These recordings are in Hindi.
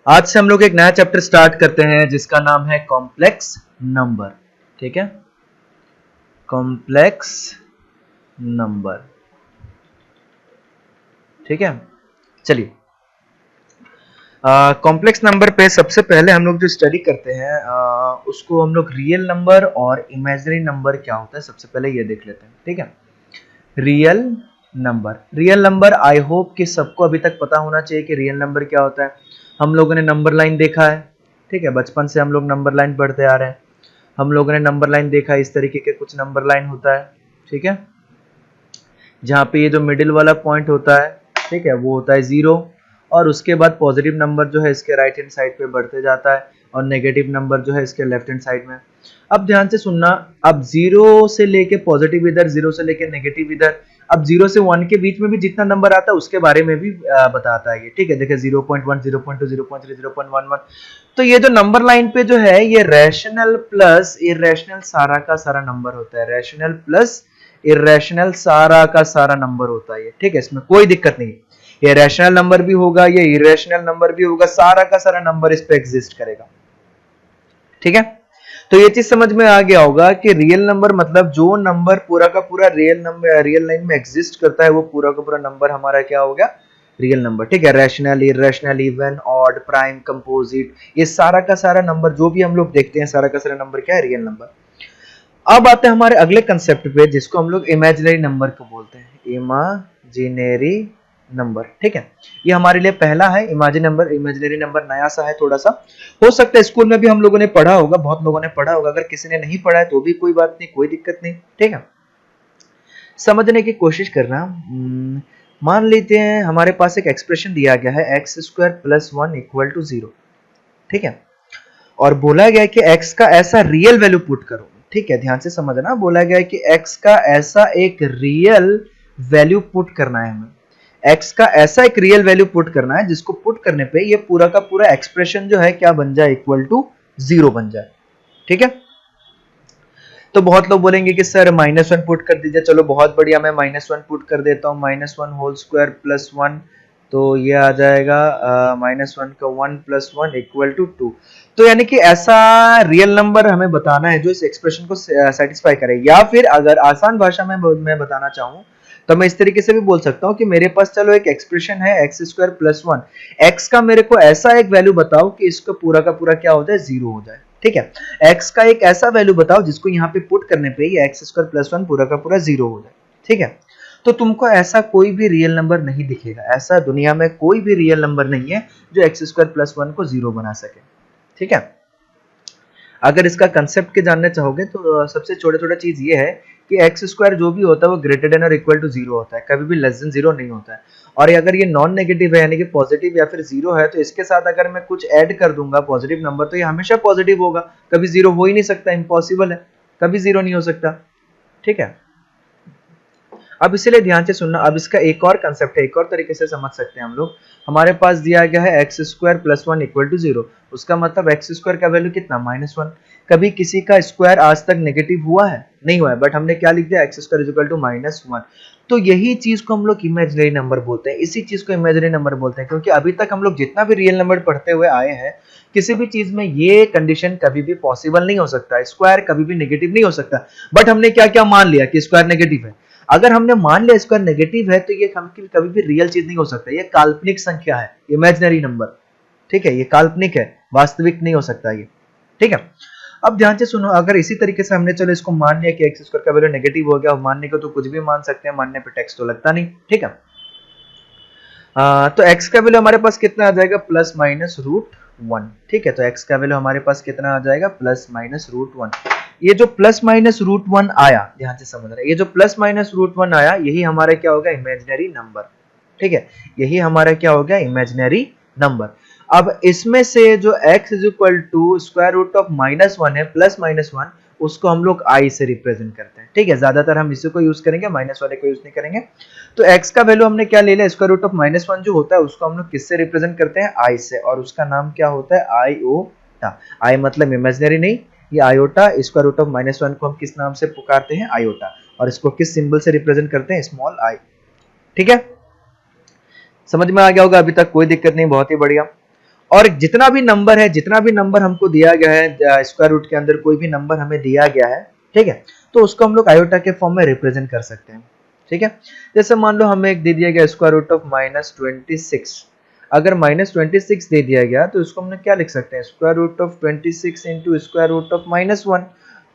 आज से हम लोग एक नया चैप्टर स्टार्ट करते हैं जिसका नाम है कॉम्प्लेक्स नंबर। ठीक है, कॉम्प्लेक्स नंबर। ठीक है, चलिए कॉम्प्लेक्स नंबर पे सबसे पहले हम लोग जो स्टडी करते हैं उसको हम लोग रियल नंबर और इमेजिनरी नंबर क्या होता है सबसे पहले ये देख लेते हैं। ठीक है, रियल नंबर आई होप कि सबको अभी तक पता होना चाहिए कि रियल नंबर क्या होता है। हम लोगों ने नंबर लाइन देखा है। ठीक है, बचपन से हम लोग नंबर लाइन पढ़ते आ रहे हैं। हम लोगों ने नंबर लाइन देखा है, इस तरीके के कुछ नंबर लाइन होता है। ठीक है, जहाँ पे ये जो मिडिल वाला पॉइंट होता है, ठीक है, वो होता है 0 और उसके बाद पॉजिटिव नंबर जो है इसके राइट हैंड साइड पे बढ़ते जाता है और नेगेटिव नंबर जो है इसके लेफ्ट हैंड साइड में। अब ध्यान से सुनना, अब 0 से लेके पॉजिटिव इधर, 0 से लेके नेगेटिव इधर, अब 0 से 1 के बीच में भी जितना नंबर आता है उसके बारे में भी बताता है ये। ठीक है, देखिए 0.1, 0.2, 0.3, 0.11। तो ये जो नंबर लाइन पे जो है ये रैशनल प्लस इरेशनल सारा का सारा नंबर होता है। रैशनल प्लस इरेशनल सारा का सारा नंबर होता है ये। ठीक है, इसमें कोई दिक्कत नहीं, ये रैशनल नंबर भी होगा, ये इरेशनल नंबर भी होगा, सारा का सारा नंबर इस पे एग्जिस्ट करेगा। ठीक है, तो ये चीज समझ में आ गया होगा कि रियल नंबर मतलब जो नंबर पूरा का पूरा रियल नंबर रियल लाइन में एग्जिस्ट करता है वो पूरा का पूरा नंबर हमारा क्या हो गया, रियल नंबर। ठीक है, rational, irrational, even, odd, prime, composite, ये सारा का सारा नंबर जो भी हम लोग देखते हैं सारा का सारा नंबर क्या है, रियल नंबर। अब आते हैं हमारे अगले कंसेप्ट पे जिसको हम लोग इमेजिनरी नंबर को बोलते हैं। Imaginary number. ठीक है, ये हमारे लिए पहला है इमेजिनरी नंबर नया सा है थोड़ा सा। हो सकता है स्कूल में भी हम लोगों ने पढ़ा होगा, बहुत लोगों ने पढ़ा होगा, अगर किसी ने नहीं पढ़ा है तो भी कोई बात नहीं, कोई दिक्कत नहीं। ठीक है, समझने की कोशिश करना। मान लेते हैं हमारे पास एक एक्सप्रेशन दिया गया है x² + 1 = 0। ठीक है, और बोला गया है कि x का ऐसा रियल वैल्यू पुट करो। ठीक है, ध्यान से समझना, बोला गया है कि x का ऐसा एक रियल वैल्यू पुट करना है हमें। x का ऐसा एक रियल वैल्यू पुट करना है जिसको पुट करने पे ये पूरा का पूरा एक्सप्रेशन जो है क्या बन जाए, =0 बन जाए। ठीक है, तो बहुत लोग बोलेंगे कि सर -1 पुट कर दीजिए। चलो बहुत बढ़िया, मैं -1 पुट कर देता हूँ। -1² + 1 तो ये आ जाएगा -1 का 1 + 1 = 2। तो यानी कि ऐसा रियल नंबर हमें बताना है जो इस एक्सप्रेशन को सेटिस्फाई करे। या फिर अगर आसान भाषा में मैं बताना चाहूँ तो मैं इस तरीके से भी बोल सकता हूँ कि मेरे पास चलो एक एक्सप्रेशन है x² + 1, x का मेरे को ऐसा एक वैल्यू बताओ कि इसका पूरा का पूरा क्या हो जाए, 0 हो जाए। ठीक है, x का एक ऐसा वैल्यू बताओ जिसको यहाँ पे पुट करने पे ये x² + 1 पूरा का पूरा 0 हो जाए। ठीक है, तो तुमको ऐसा कोई भी रियल नंबर नहीं दिखेगा, ऐसा दुनिया में कोई भी रियल नंबर नहीं है जो x² + 1 को 0 बना सके। ठीक है, अगर इसका कंसेप्ट के जानने चाहोगे तो सबसे छोटा चीज ये है कि x² जो भी होता है वो ग्रेटर देन और इक्वल टू 0 होता है, कभी भी लेस देन 0 नहीं होता है। और अगर ये नॉन नेगेटिव है यानी कि पॉजिटिव या फिर 0 है तो इसके साथ अगर मैं कुछ ऐड कर दूंगा पॉजिटिव नंबर तो ये हमेशा पॉजिटिव होगा, कभी 0 हो ही नहीं सकता, इम्पॉसिबल है, कभी 0 नहीं हो सकता। ठीक है, अब इसीलिए ध्यान से सुनना। अब इसका एक और कंसेप्ट है, एक और तरीके से समझ सकते हैं हम लोग। हमारे पास दिया गया है x² + 1 = 0, उसका मतलब x² का वैल्यू कितना, -1। कभी किसी का स्क्वायर आज तक नेगेटिव हुआ है, नहीं हुआ है, बट हमने क्या लिख दिया, x² = -1। तो यही चीज को हम लोग इमेजिनरी नंबर बोलते हैं, इसी चीज को इमेजिनरी नंबर बोलते हैं, क्योंकि अभी तक हम लोग जितना भी रियल नंबर पढ़ते हुए आए हैं किसी भी चीज में ये कंडीशन कभी भी पॉसिबल नहीं हो सकता, स्क्वायर कभी भी नेगेटिव नहीं हो सकता। बट हमने क्या क्या मान लिया कि स्क्वायर नेगेटिव है। अगर हमने मान लिया स्क्वायर नेगेटिव है तो ये कभी भी रियल चीज नहीं हो सकता, ये काल्पनिक संख्या है, इमेजिनरी नंबर। ठीक है, ये काल्पनिक है, वास्तविक नहीं हो सकता ये। ठीक है, अब ध्यान से सुनो, अगर इसी तरीके से हमने चलो इसको मान लिया कि x² का वैल्यू नेगेटिव हो गया, और मानने को तो कुछ भी मान सकते हैं, मानने पे टैक्स तो लगता नहीं। ठीक है, तो x का वैल्यू हमारे पास कितना आ जाएगा, ±√1। ठीक है, तो x का वैल्यू हमारे पास कितना आ जाएगा, ±√1। ये जो ±√1 आया, ध्यान से समझ रहे, ये जो ±√1 आया यही हमारा क्या होगा, इमेजिनरी नंबर। ठीक है, यही हमारा क्या हो गया, इमेजिनरी नंबर। अब इसमें से जो x √(-1) है, +-1, उसको हम लोग i से रिप्रेजेंट करते हैं। ठीक है, ज्यादातर हम इसी को यूज करेंगे, माइनस वाले को यूज नहीं करेंगे। तो x का वैल्यू हमने क्या ले लिया, (-1) जो होता है उसको हम लोग किससे रिप्रेजेंट करते हैं, i से, और उसका नाम क्या होता है, आयोटा। i मतलब इमेजिनरी नहीं, ये आयोटा, (-1) को हम किस नाम से पुकारते हैं, आयोटा, और इसको किस सिंबल से रिप्रेजेंट करते हैं, स्मॉल i। ठीक है, समझ में आ गया होगा अभी तक, कोई दिक्कत नहीं, बहुत ही बढ़िया। और जितना भी नंबर हमको दिया गया है स्क्वायर रूट के अंदर, कोई भी नंबर हमें दिया गया है, ठीक है, तो उसको हम लोग आयोटा के फॉर्म में रिप्रेजेंट कर सकते हैं, ठीक है। जैसे मान लो हमें एक दे दिया गया स्क्वायर रूट ऑफ -26, अगर -26 दे दिया गया तो इसको हमने क्या लिख सकते हैं, square root of 26 into square root of -1।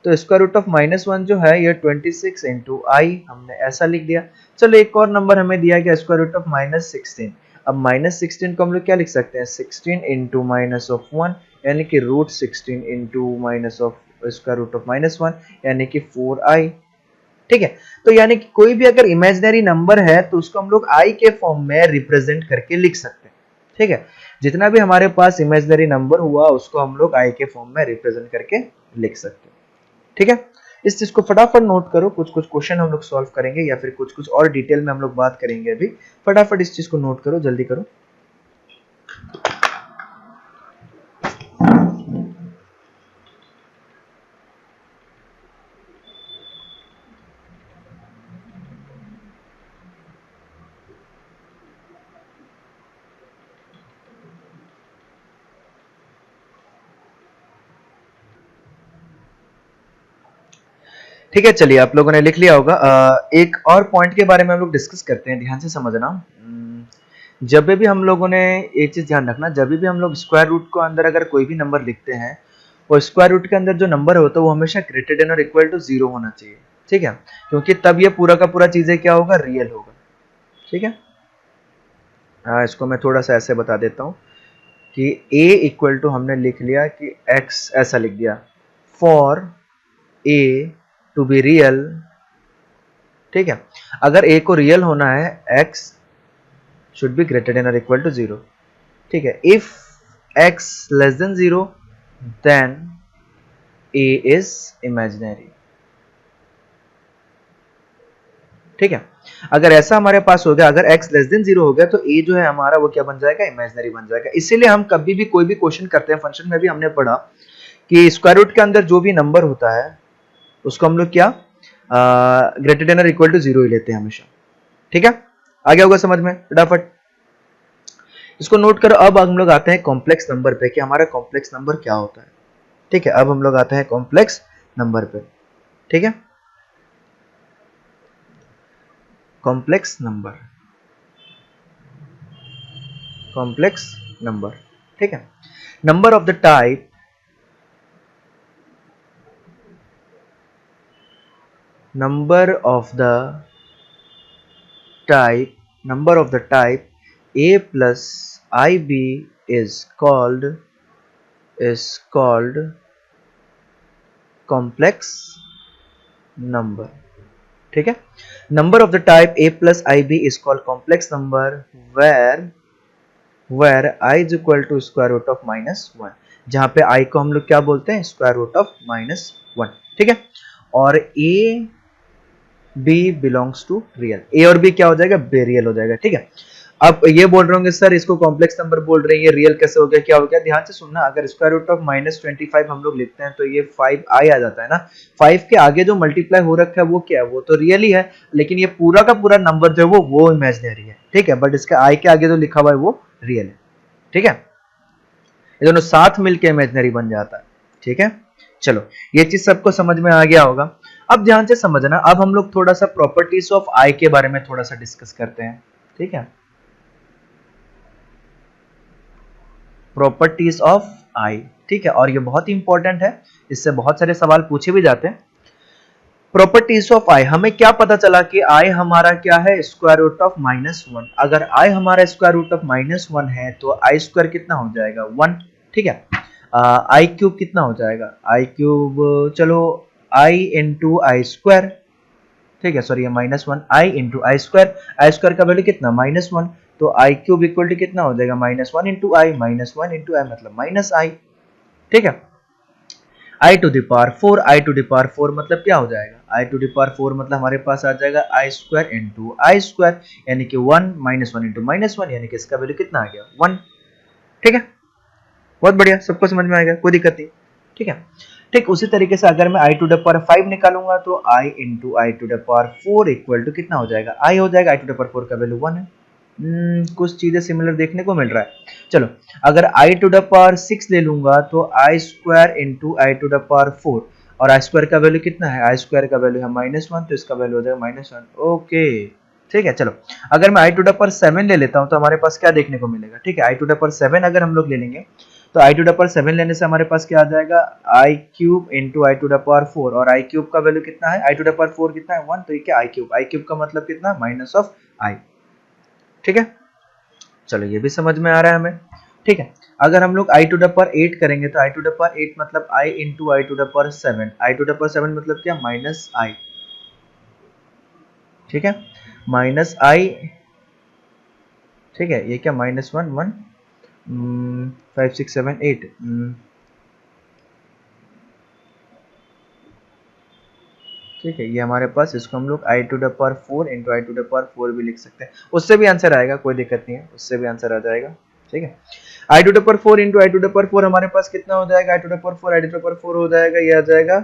तो स्क्वायर रूट ऑफ -1 जो है ये 26 इंटू आई, हमने ऐसा लिख दिया। चलो एक और नंबर हमें दिया गया स्क्वायर रूट ऑफ -16। अब -16 को हम लोग क्या लिख सकते हैं, 16 इंटू माइनस ऑफ 1, यानी कि root 16 into minus of square root of -1, यानी कि 4i, ठीक है। तो यानी कि कोई भी अगर इमेजिनरी नंबर है तो उसको हम लोग i के फॉर्म में रिप्रेजेंट करके लिख सकते हैं, ठीक है। जितना भी हमारे पास इमेजिनरी नंबर हुआ उसको हम लोग i के फॉर्म में रिप्रेजेंट करके लिख सकते हैं, ठीक है। इस चीज को फटाफट नोट करो, कुछ कुछ क्वेश्चन हम लोग सॉल्व करेंगे या फिर कुछ कुछ और डिटेल में हम लोग बात करेंगे अभी। फटाफट इस चीज को नोट करो, जल्दी करो। ठीक है, चलिए आप लोगों ने लिख लिया होगा। एक और पॉइंट के बारे में हम लोग डिस्कस करते हैं, ध्यान से समझना। जब भी हम लोगों ने एक चीज ध्यान रखना, जब भी हम लोग स्क्वायर रूट को अंदर अगर कोई भी नंबर लिखते हैं, और स्क्वायर रूट के अंदर जो नंबर होता है वो हमेशा ग्रेटर देन और इक्वल टू 0 होना चाहिए, ठीक है, क्योंकि तब ये पूरा का पूरा चीजें क्या होगा, रियल होगा, ठीक है। इसको मैं थोड़ा सा ऐसे बता देता हूँ कि a इक्वल टू हमने लिख लिया कि x, ऐसा लिख दिया, for a to be real, ठीक है। अगर a को रियल होना है, x should be greater than और इक्वल टू 0, ठीक है। If x less than 0 then a is imaginary, ठीक है। अगर ऐसा हमारे पास हो गया, अगर x लेस देन 0 हो गया तो a जो है हमारा वो क्या बन जाएगा, इमेजिनरी बन जाएगा। इसीलिए हम कभी भी कोई भी क्वेश्चन करते हैं, फंक्शन में भी हमने पढ़ा कि स्क्वायर रूट के अंदर जो भी नंबर होता है उसको हम लोग क्या ग्रेटर देन और इक्वल टू 0 ही लेते हैं हमेशा, ठीक है। आ गया होगा समझ में, फटाफट इसको नोट करो। अब हम लोग आते हैं कॉम्प्लेक्स नंबर पे कि हमारा कॉम्प्लेक्स नंबर क्या होता है, ठीक है। अब हम लोग आते हैं कॉम्प्लेक्स नंबर पे, ठीक है। कॉम्प्लेक्स नंबर, कॉम्प्लेक्स नंबर, ठीक है। Number of the type number of the type a plus ib is called complex number, ठीक है। number of the type a plus ib is called complex number where I is equal to square root of -1, जहां पे i को हम लोग क्या बोलते हैं, स्क्वायर रूट ऑफ -1, ठीक है। और a b belongs to real, a और b क्या हो जाएगा, रियल हो जाएगा, ठीक है। अब ये बोल रहे होंगे सर इसको कॉम्प्लेक्स नंबर बोल रहे हैं, ये रियल कैसे हो गया, क्या हो गया, ध्यान से सुनना। अगर स्क्वायर रूट ऑफ -25 हम लोग लिखते हैं तो ये 5i आ जाता है ना। 5 के आगे जो मल्टीप्लाई हो रखा है वो क्या है, वो तो रियल ही है, लेकिन ये पूरा का पूरा नंबर जो है वो इमेजिनरी है, ठीक है। बट इसका i के आगे जो लिखा हुआ है वो रियल है, ठीक है। ये दोनों साथ मिलके इमेजिनरी बन जाता है, ठीक है। चलो ये चीज सबको समझ में आ गया होगा। अब ध्यान से समझना, अब हम लोग थोड़ा सा प्रॉपर्टीज ऑफ आई के बारे में थोड़ा सा डिस्कस करते हैं, ठीक है। प्रॉपर्टीज ऑफ आई, ठीक है, और ये बहुत ही इंपॉर्टेंट है, इससे बहुत सारे सवाल पूछे भी जाते हैं। प्रॉपर्टीज ऑफ आई, हमें क्या पता चला कि आई हमारा क्या है, स्क्वायर रूट ऑफ -1। अगर आई हमारा स्क्वायर रूट ऑफ -1 है तो आई स्क्वायर कितना हो जाएगा, 1, ठीक है। आई क्यूब कितना हो जाएगा, आई क्यूब, चलो आई इंटू आई स्क्वायर, ठीक है, सॉरी ये -1, आई इंटू आई स्क्वायर का वैल्यू कितना, -1, तो आई क्यूब इक्वल टू कितना हो जाएगा, -1 इंटू आई, -1 इंटू आई मतलब -i, ठीक है। i to the power 4, i to the power 4 मतलब क्या हो जाएगा, i टू द पावर 4 मतलब हमारे पास आ जाएगा आई स्क्वायर इंटू आई स्क्वायर, यानी कि 1 -1 इंटू -1, यानी कि इसका वैल्यू कितना आ गया, 1, ठीक है। बहुत बढ़िया, सबको समझ में आएगा, कोई दिक्कत नहीं, ठीक है। ठीक उसी तरीके से अगर मैं i टू द पावर 5 निकालूंगा तो i into i to the power 4 equal to कितना हो जाएगा, i हो जाएगा, i टू द पावर 4 का वैल्यू 1 है, कुछ चीजें सिमिलर देखने को मिल रहा है। चलो, अगर i टू द पावर 6 ले लूंगा तो i square into i to the power 4, और आई स्क्वायर का वैल्यू कितना है, आई स्क्वायर का वैल्यू है -1, तो इसका वैल्यू हो जाएगा -1। ओके, ठीक है। चलो, अगर मैं आई टू द पावर 7 ले लेता हूँ तो हमारे पास क्या देखने को मिलेगा, ठीक है। आई टू द पावर 7 अगर हम लोग ले लेंगे तो आई टू द पावर 7 लेने से हमारे पास क्या आ जाएगा, i cube into i to the power 4, और आई क्यूब का वैल्यू कितना है, आई टू द पावर 4 कितना है 1, तो ये क्या आई क्यूब का मतलब कितना, माइनस ऑफ आई, ठीक है। चलो, ये भी समझ में आ रहा है हमें, ठीक है। अगर हम लोग आई टू द पावर 8 करेंगे तो आई टू द पावर 8 मतलब i into i to the power 7, i to the power 7 मतलब क्या, माइनस आई, ठीक है, माइनस आई, ठीक है। ये क्या, -1 5 6 7 8, ठीक है। ये हमारे पास, इसको हम लोग i to the power 4 into i to the power 4 भी लिख सकते हैं, उससे भी आंसर आएगा, कोई दिक्कत नहीं है, उससे भी आंसर आ जाएगा, ठीक है। I to the power 4 into i to the power 4 हमारे पास कितना हो जाएगा, i to the power 4 i to the power 4 हो जाएगा, ये आ जाएगा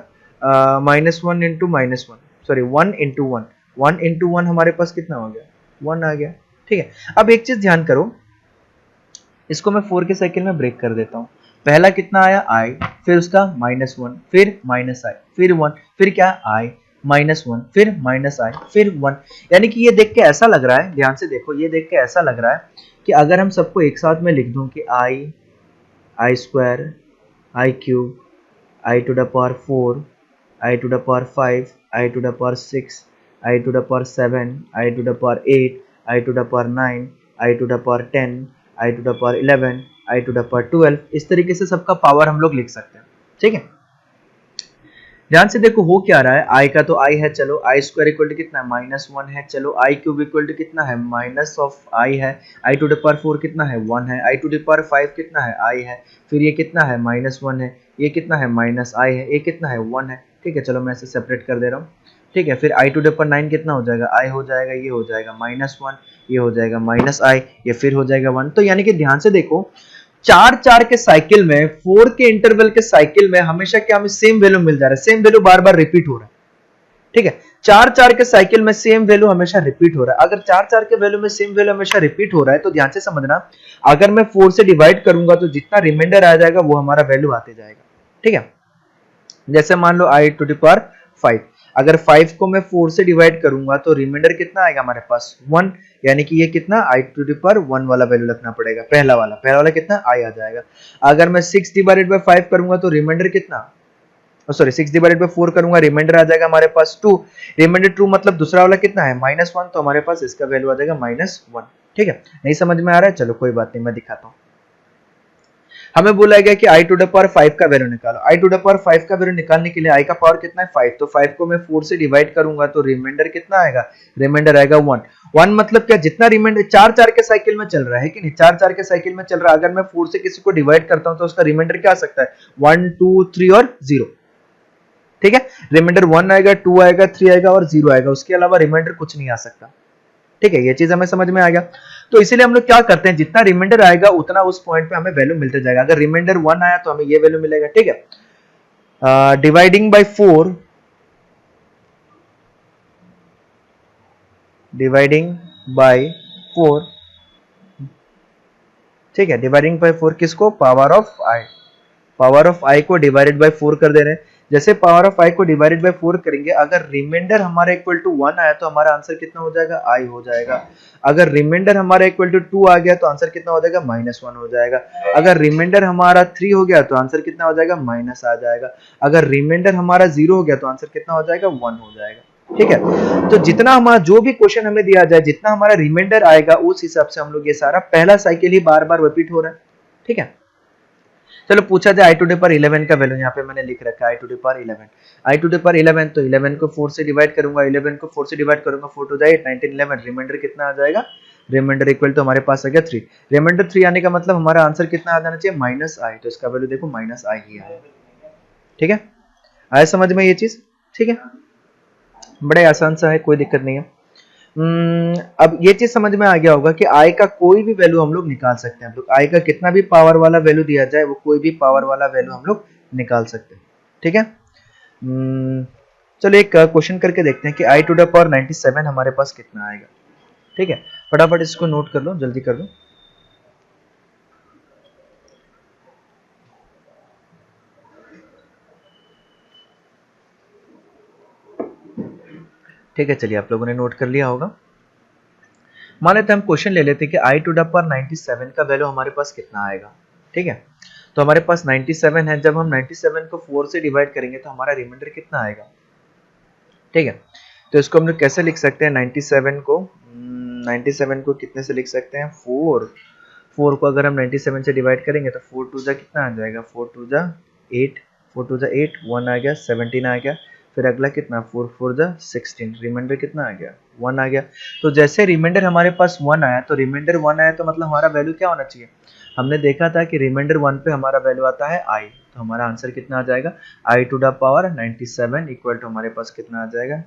-1 इंटू -1, सॉरी 1 इंटू 1, 1 इंटू 1 हमारे पास कितना हो गया, 1 आ गया, ठीक है। अब एक चीज ध्यान करो, इसको मैं 4 के साइकिल में ब्रेक कर देता हूँ। पहला कितना आया, आई, फिर उसका -1, फिर माइनस आई, फिर 1, फिर क्या, आई, -1, फिर माइनस आई, फिर 1। यानी कि ये देख के ऐसा लग रहा है, ध्यान से देखो, ये देख के ऐसा लग रहा है कि अगर हम सबको एक साथ में लिख दूं कि i square, i cube, i to the power 4, i to the power 5, i to the power 6, i to the power 7, i to the power 8, i to the power 9, i to the power 10, i to the power 11, i to the power 12, इस तरीके से सबका पावर हम लोग लिख सकते हैं, ठीक है। ध्यान से देखो हो क्या रहा है, आई का तो आई है, चलो आई स्क्वायर इक्वल टू कितना है, -1 है, चलो आई क्यूब इक्वल टू कितना है, माइनस ऑफ आई है, आई टू द पावर 4 कितना है, 1 है, आई टू द पावर 5 कितना है, आई है, फिर ये कितना है, -1 है, ये कितना है, माइनस आई है, ये कितना है, 1 है, ठीक है। चलो मैं इसे सेपरेट कर दे रहा हूँ, ठीक है। फिर आई टू द पावर 9 कितना हो जाएगा, आई हो जाएगा, ये हो जाएगा -1, ये हो जाएगा माइनस आई, ये फिर हो जाएगा 1। तो यानी कि ध्यान से देखो, 4 के साइकिल में, 4 के इंटरवल के साइकिल में हमेशा क्या, हमें सेम वैल्यू मिल जा रहा है, सेम वैल्यू बार बार रिपीट हो रहा है, ठीक है। 4 के साइकिल में सेम वैल्यू हमेशा रिपीट हो रहा है। अगर 4 के वैल्यू में सेम वैल्यू हमेशा रिपीट हो रहा है तो ध्यान से समझना, अगर मैं 4 से डिवाइड करूंगा तो जितना रिमाइंडर आ जाएगा वो हमारा वैल्यू आते जाएगा, ठीक है। जैसे मान लो आई टू द पावर 5, अगर 5 को मैं 4 से डिवाइड करूंगा तो रिमाइंडर कितना आएगा हमारे पास, 1, यानी कि ये कितना, आई टू द पावर 1 वाला वैल्यू रखना पड़ेगा, पहला वाला कितना, आई आ जाएगा। अगर मैं 6 डिवाइडेड बाय 5 करूंगा तो रिमाइंडर कितना, सॉरी 6 डिवाइडेड बाय 4 करूंगा, रिमाइंडर आ जाएगा हमारे पास 2, रिमाइंडर 2 मतलब दूसरा वाला कितना है, -1, तो हमारे पास इसका वैल्यू आ जाएगा -1, ठीक है। नहीं समझ में आ रहा है, चलो कोई बात नहीं, मैं दिखाता हूँ। हमें बोला गया कि आई टू द पावर 5 का वैल्यू निकालो। आई टू द पावर 5 का वैल्यू निकालने के लिए आई का पावर कितना है, 5, तो 5 को मैं 4 से डिवाइड करूंगा तो रिमाइंडर कितना आएगा, रिमाइंडर आएगा 1। 1 मतलब क्या, जितना रिमाइंडर 4 के साइकिल में चल रहा है कि नहीं, 4 के साइकिल में चल रहा है, अगर मैं 4 से किसी को डिवाइड करता हूं तो उसका रिमाइंडर क्या आ सकता है, 1 2 3 और 0, ठीक है। रिमाइंडर 1 आएगा, 2 आएगा, 3 आएगा और 0 आएगा, उसके अलावा रिमाइंडर कुछ नहीं आ सकता, ठीक है। ये चीज हमें समझ में आ गया। तो इसीलिए हम लोग क्या करते हैं, जितना रिमाइंडर आएगा उतना उस पॉइंट पे हमें वैल्यू मिलते जाएगा। अगर रिमाइंडर 1 आया तो हमें ये वैल्यू मिलेगा, ठीक है। डिवाइडिंग बाय 4, डिवाइडिंग बाय 4, ठीक है, डिवाइडिंग बाय 4 किसको, पावर ऑफ आई को डिवाइडेड बाय 4 कर दे रहे हैं। जैसे पावर ऑफ आई को डिवाइडेड बाय 4 करेंगे, अगर रिमाइंडर हमारा इक्वल टू 1 आया तो हमारा आंसर कितना हो जाएगा, आई हो जाएगा। अगर रिमाइंडर हमारा इक्वल टू 2 आ गया तो आंसर कितना हो जाएगा, -1 हो जाएगा। अगर रिमाइंडर हमारा 3 हो गया तो आंसर कितना हो जाएगा, माइनस आ जाएगा। अगर रिमाइंडर हमारा 0 हो गया तो आंसर कितना हो जाएगा, 1 हो जाएगा, ठीक है। तो जितना हमारा जो भी क्वेश्चन हमें दिया जाए, जितना हमारा रिमाइंडर आएगा उस हिसाब से हम लोग, ये सारा पहला साइकिल ही बार बार रिपीट हो रहा है, ठीक है। चलो पूछा जाए आई टू द पावर 11 का वैल्यू, यहाँ पे मैंने लिख रखा है i to the power 11, i to the power 11, तो 11 को 4 से डिवाइड करूंगा, 11 को 4 से डिवाइड करूंगा, 4 हो जाएगा 19 11, रिमाइंडर कितना आ जाएगा, रिमाइंडर इक्वल तो हमारे पास आ गया 3, रिमाइंडर 3 आने का मतलब हमारा आंसर कितना आ जाना चाहिए, -i, तो इसका वैल्यू देखो -i ही आया, ठीक है। आया समझ में ये चीज, ठीक है, बड़े आसान सा है, कोई दिक्कत नहीं है। अब ये चीज समझ में आ गया होगा कि आई का कोई भी वैल्यू हम लोग निकाल सकते हैं। हम लोग आई का कितना भी पावर वाला वैल्यू दिया जाए, वो कोई भी पावर वाला वैल्यू हम लोग निकाल सकते हैं, ठीक है। चलो एक क्वेश्चन करके देखते हैं कि आई टू द पावर 97 हमारे पास कितना आएगा, ठीक है। फटाफट इसको नोट कर लो, जल्दी कर लो। ठीक है, चलिए आप लोगों ने नोट कर लिया होगा। मान लेते हम क्वेश्चन ले लेते हैं कि आई टू द पावर 97 का वैल्यू हमारे पास कितना आएगा। ठीक है, तो हमारे पास 97 है, जब हम 97 को 4 से डिवाइड करेंगे तो हमारा रिमाइंडर कितना आएगा। ठीक है, तो इसको हम लोग कैसे लिख सकते हैं, 97 को कितने से लिख सकते हैं, 4 को अगर हम 97 से डिवाइड करेंगे तो 4 टू जा कितना आ जाएगा, 4 टू जा 8, 4 टू जा 8, 1 आ गया, 17 आ गया, फिर अगला कितना 4 4 जा 16, रिमाइंडर कितना आ गया 1 आ गया। तो जैसे रिमाइंडर हमारे पास 1 आया, तो रिमाइंडर 1 आया तो मतलब हमारा वैल्यू क्या होना चाहिए, हमने देखा था कि रिमाइंडर 1 पे हमारा वैल्यू आता है आई, तो हमारा आंसर कितना आ जाएगा, i to the power 97 equal to हमारे पास कितना आ जाएगा।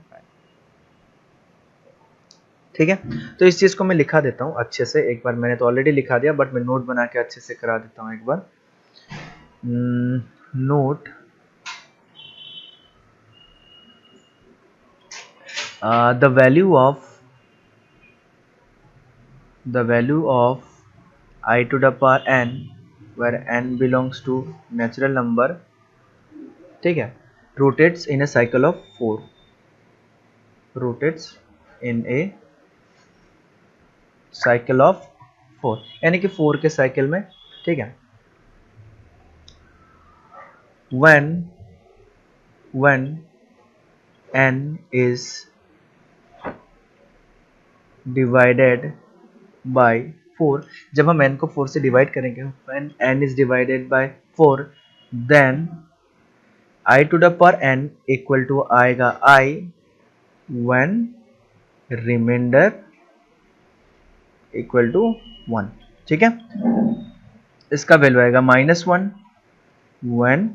ठीक है, तो इस चीज को मैं लिखा देता हूँ अच्छे से, एक बार मैंने तो ऑलरेडी लिखा दिया बट मैं नोट बना के अच्छे से करा देता हूँ एक बार। Note the value of I to the power n where n belongs to natural number, ठीक है, rotates in a cycle of 4, rotates in a cycle of 4 यानी कि 4 के साइकिल में। ठीक है, when n is divided by 4, जब हम n को 4 से डिवाइड करेंगे, when n is divided by 4 then I to the power n equal to आएगा I when remainder equal to 1। ठीक है, इसका वैल्यू आएगा -1 when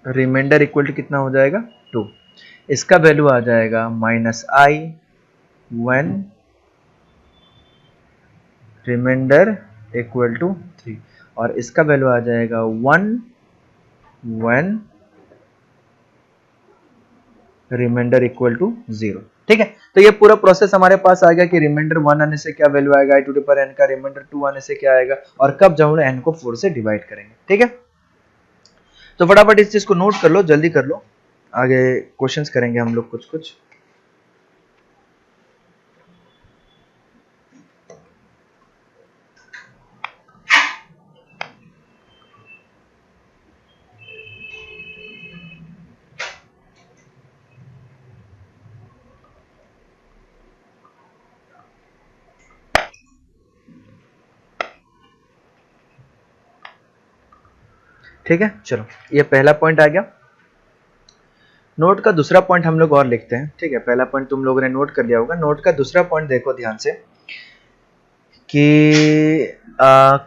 रिमाइंडर इक्वल टू कितना हो जाएगा 2, इसका वैल्यू आ जाएगा -i when reminder equal to 3, और इसका वैल्यू आ जाएगा 1 when रिमाइंडर इक्वल टू 0। ठीक है, तो ये पूरा प्रोसेस हमारे पास आ गया कि रिमाइंडर 1 आने से क्या वैल्यू आएगा, आई टू द पावर n का, रिमाइंडर 2 आने से क्या आएगा, और कब जब हम n को 4 से डिवाइड करेंगे। ठीक है, तो फटाफट इस चीज को नोट कर लो, जल्दी कर लो, आगे क्वेश्चंस करेंगे हम लोग कुछ। ठीक है, चलो ये पहला पॉइंट आ गया। नोट का दूसरा पॉइंट हम लोग और लिखते हैं। ठीक है, पहला पॉइंट तुम लोगों ने नोट कर लिया होगा, नोट का दूसरा पॉइंट देखो ध्यान से कि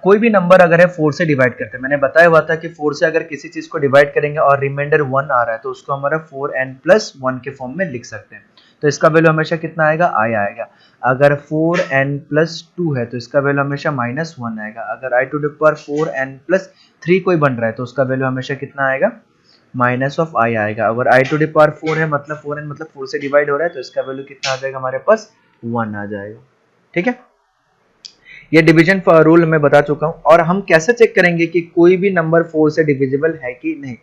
कोई भी नंबर अगर है 4 से डिवाइड करते हैं, मैंने बताया हुआ था कि 4 से अगर किसी चीज को डिवाइड करेंगे और रिमाइंडर 1 आ रहा है तो उसको हमारा 4n+1 के फॉर्म में लिख सकते हैं। तो इसका वैल्यू हमेशा कितना आएगा, i आएगा। अगर 4n+2 है तो इसका वैल्यू हमेशा -1 आएगा। अगर i to the power 4n+3 कोई बन रहा है तो उसका वैल्यू हमेशा कितना आएगा, -i आएगा। अगर i टू द पावर 4 है मतलब 4n मतलब 4 से डिवाइड हो रहा है तो इसका वैल्यू कितना आ जाएगा, हमारे पास 1 आ जाएगा। ठीक है, ये डिवीजन रूल मैं बता चुका हूं। और हम कैसे चेक करेंगे कि कोई भी नंबर 4 से डिविजिबल है कि नहीं,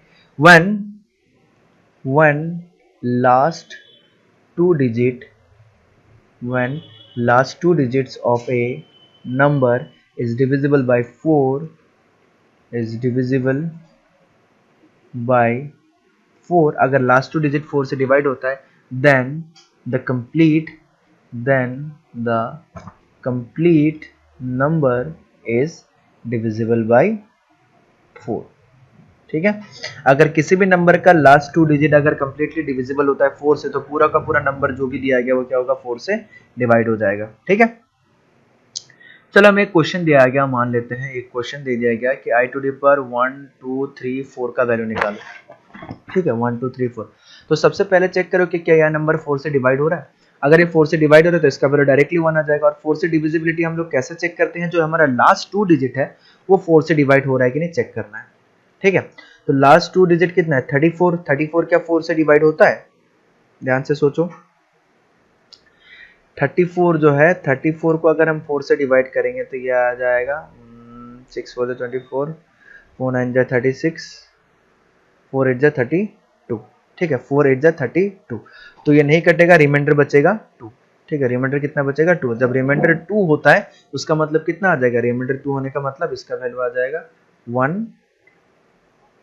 when last two digits of a number is divisible by 4 अगर लास्ट टू डिजिट 4 से डिवाइड होता है then the complete number is divisible by 4। ठीक है, अगर किसी भी नंबर का लास्ट 2 डिजिट अगर कंप्लीटली डिविजिबल होता है 4 से तो पूरा का पूरा नंबर जो भी दिया गया वो क्या होगा, 4 से डिवाइड हो जाएगा। ठीक है, चलो हमें एक क्वेश्चन दिया गया, मान लेते हैं एक क्वेश्चन दे दिया गया कि i टू द पावर 1 2 3 4 का वैल्यू निकालो। ठीक है, 1 2 3 4, तो सबसे पहले चेक करो कि क्या यह नंबर 4 से डिवाइड हो रहा है। अगर ये 4 से डिवाइड हो रहा है तो इसका वैल्यू डायरेक्टली 1 आ जाएगा। और 4 से डिविजिबिलिटी हम लोग कैसे चेक करते हैं, जो हमारा लास्ट 2 डिजिट है वो 4 से डिवाइड हो रहा है कि नहीं चेक करना है। ठीक है, तो लास्ट 2 डिजिट कितना है, 34 क्या 4 से डिवाइड होता है, ध्यान से सोचो। 34 जो है 34 को अगर हम 4 से डिवाइड करेंगे तो ये आ जाएगा 6 4 24, 4 9 36, 4 8 32। ठीक है, 4 8 32। तो ये नहीं कटेगा, रिमाइंडर बचेगा 2। ठीक है, रिमाइंडर कितना बचेगा 2। जब रिमाइंडर 2 होता है उसका मतलब कितना आ जाएगा, रिमाइंडर 2 होने का मतलब इसका वैल्यू आ जाएगा 1,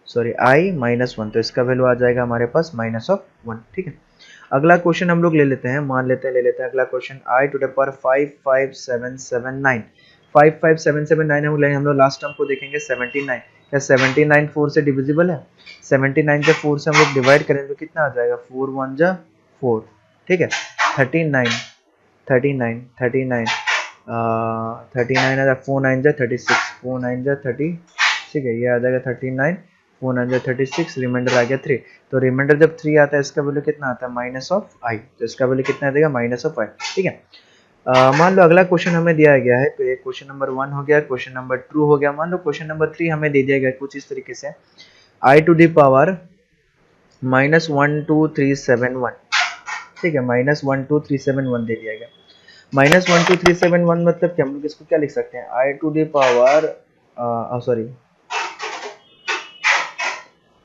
सॉरी i -1। तो इसका वैल्यू आ जाएगा हमारे पास -1। ठीक है, अगला क्वेश्चन हम लोग ले लेते हैं, ले लेते हैं अगला question i to the power 55779। 55779 हम लोग लास्ट टर्म को देखेंगे 79। क्या 79 4 से डिविजिबल है? 79 से 4 से हम लोग डिवाइड करें तो कितना आ जाएगा, 4 1 जा 4। ठीक है, 39 39 39 39 4 9 जा 36, 4 9 जा 30। ठीक है, ये आ जाएगा 39, 4 9 जा 36, रिमाइंडर आ गया 3। तो रिमाइंडर जब 3 आता है इसका वैल्यू कितना आता है, माइनस ऑफ आई। तो इसका वैल्यू कितना आ जाएगा, माइनस ऑफ आई। ठीक है, मान लो अगला क्वेश्चन हमें दिया गया है, तो ये क्वेश्चन नंबर 1 हो गया, क्वेश्चन नंबर 2 हो गया। मान लो क्वेश्चन नंबर 3 हमें दे दिया गया कुछ इस तरीके से, आई टू दी पावर -12371। ठीक है, -12371 दे दिया गया। -12371 मतलब क्या, हम लोग इसको क्या लिख सकते हैं, i to the power sorry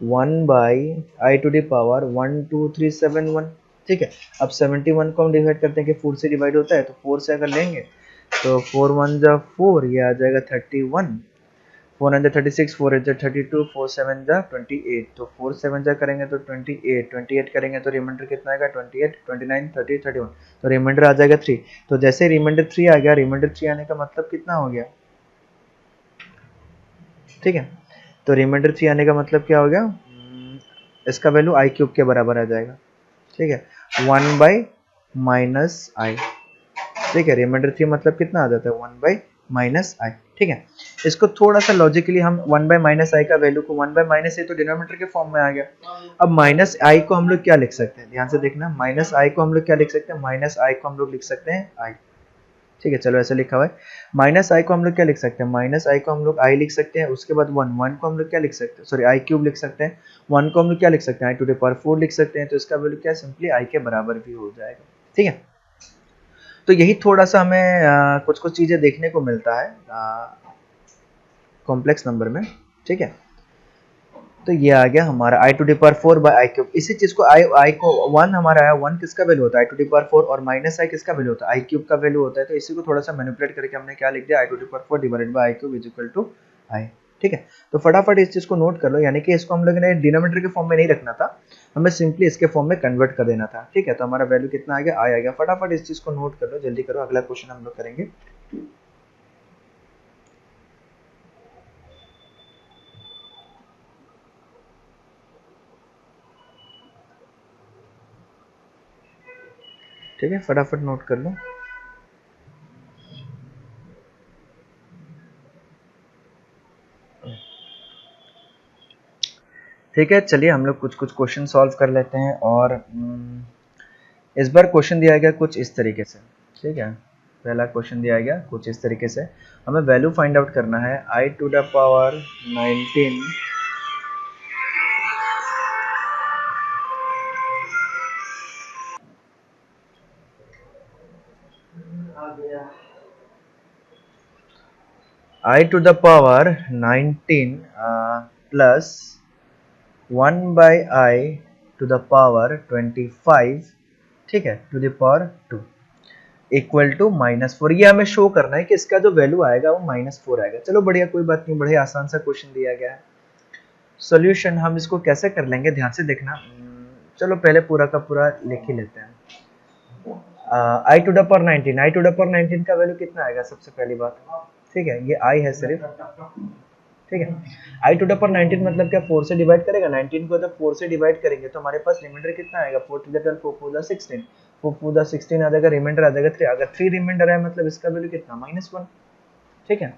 1 by i to the power 12371। ठीक है, अब 71 को हम डिवाइड करते हैं कि 4 से डिवाइड होता है, तो 4 से अगर लेंगे तो 4 1 जा 4, ये आ जाएगा 31, 4 9 जा 36, 4 8 जा 32, 4 7 जा 28। तो 4 7 जा करेंगे तो 28, 28 करेंगे तो रिमाइंडर कितना आएगा, 28, 29, 30, 31। तो रिमाइंडर आ जाएगा 3। तो जैसे रिमाइंडर 3 आ गया, रिमाइंडर 3 आने का मतलब कितना हो गया, ठीक है, तो रिमाइंडर 3 आने का मतलब क्या हो गया, इसका वैल्यू आई क्यूब के बराबर आ जाएगा। ठीक है, 1 बाई माइनस आई। ठीक है, रिमाइंडर 3 मतलब कितना आ जाता है, 1 बाई माइनस आई। ठीक है, इसको थोड़ा सा लॉजिकली हम 1 बाई माइनस आई का वैल्यू को 1 बाई माइनस आई तो डिनोमिनेटर के फॉर्म में आ गया। अब माइनस आई को हम लोग क्या लिख सकते हैं, ध्यान से देखना, माइनस आई को हम लोग क्या लिख सकते हैं, माइनस आई को हम लोग लिख सकते हैं आई। ठीक है, चलो ऐसे लिखा हुआ है। माइनस आई को हम लोग क्या लिख सकते हैं, माइनस आई को हम लोग आई लिख सकते हैं, उसके बाद 1 1 को हम लोग क्या लिख सकते हैं, सॉरी आई क्यूब लिख सकते हैं, 1 को हम लोग क्या लिख सकते हैं, आई टू द पावर 4 लिख सकते हैं। तो इसका वैल्यू क्या, सिंपली आई के बराबर भी हो जाएगा। ठीक है, तो यही थोड़ा सा हमें कुछ कुछ चीजें देखने को मिलता है कॉम्प्लेक्स नंबर में। ठीक है, तो ये आ गया हमारा i to the power 4 by i cube. इसी चीज को आई को 1 हमारा आया, 1 किसका वैल्यू होता है, आई टू दी पावर 4, और माइनस आई किसका वैल्यू होता है, आई क्यूब का वैल्यू होता है। तो इसी को थोड़ा सा मैनिपुलेट करके हमने क्या लिख दिया, i to the power 4 divided by i cube is equal to i. ठीक है, तो फटाफट इस चीज को नोट कर लो, यानी कि इसको हम लोग ने डिनोमिनेटर के फॉर्म में नहीं रखना था, हमें सिंपली इसके फॉर्म में कन्वर्ट कर देना था। ठीक है, तो हमारा वैल्यू कितना आ गया, आई आ गया। फटाफट इस चीज को नोट कर लो, जल्दी करो, अगला क्वेश्चन हम लोग करेंगे। ठीक है, फटाफट नोट कर लो। ठीक है, चलिए हम लोग कुछ कुछ क्वेश्चन सॉल्व कर लेते हैं। और इस बार क्वेश्चन दिया गया कुछ इस तरीके से। ठीक है, पहला क्वेश्चन दिया गया कुछ इस तरीके से, हमें वैल्यू फाइंड आउट करना है i to the power 19 i to the power 19 प्लस 1 by i to the power 25, ठीक है, to the power 2 equal to -4। ये हमें शो करना है कि इसका जो वैल्यू आएगा वो -4 आएगा। चलो बढ़िया, कोई बात नहीं, बढ़िया आसान सा क्वेश्चन दिया गया है। सॉल्यूशन हम इसको कैसे कर लेंगे, ध्यान से देखना। चलो पहले पूरा का पूरा लिख ही लेते हैं। I to the power 19, i to the power 19 का वैल्यू कितना आएगा, सबसे पहली बात, ठीक है, ये आई है सिर्फ। ठीक है, आई टू द पावर 19 मतलब क्या, 4 से डिवाइड करेगा 19 को, जब 4 से डिवाइड करेंगे तो हमारे पास रिमाइंडर कितना आएगा, 4 to the 12, 4 to the 16, 4 to the 16 आ जाएगा, रिमाइंडर आ जाएगा 3। अगर 3 रिमाइंडर है मतलब इसका वैल्यू कितना, -1। ठीक है,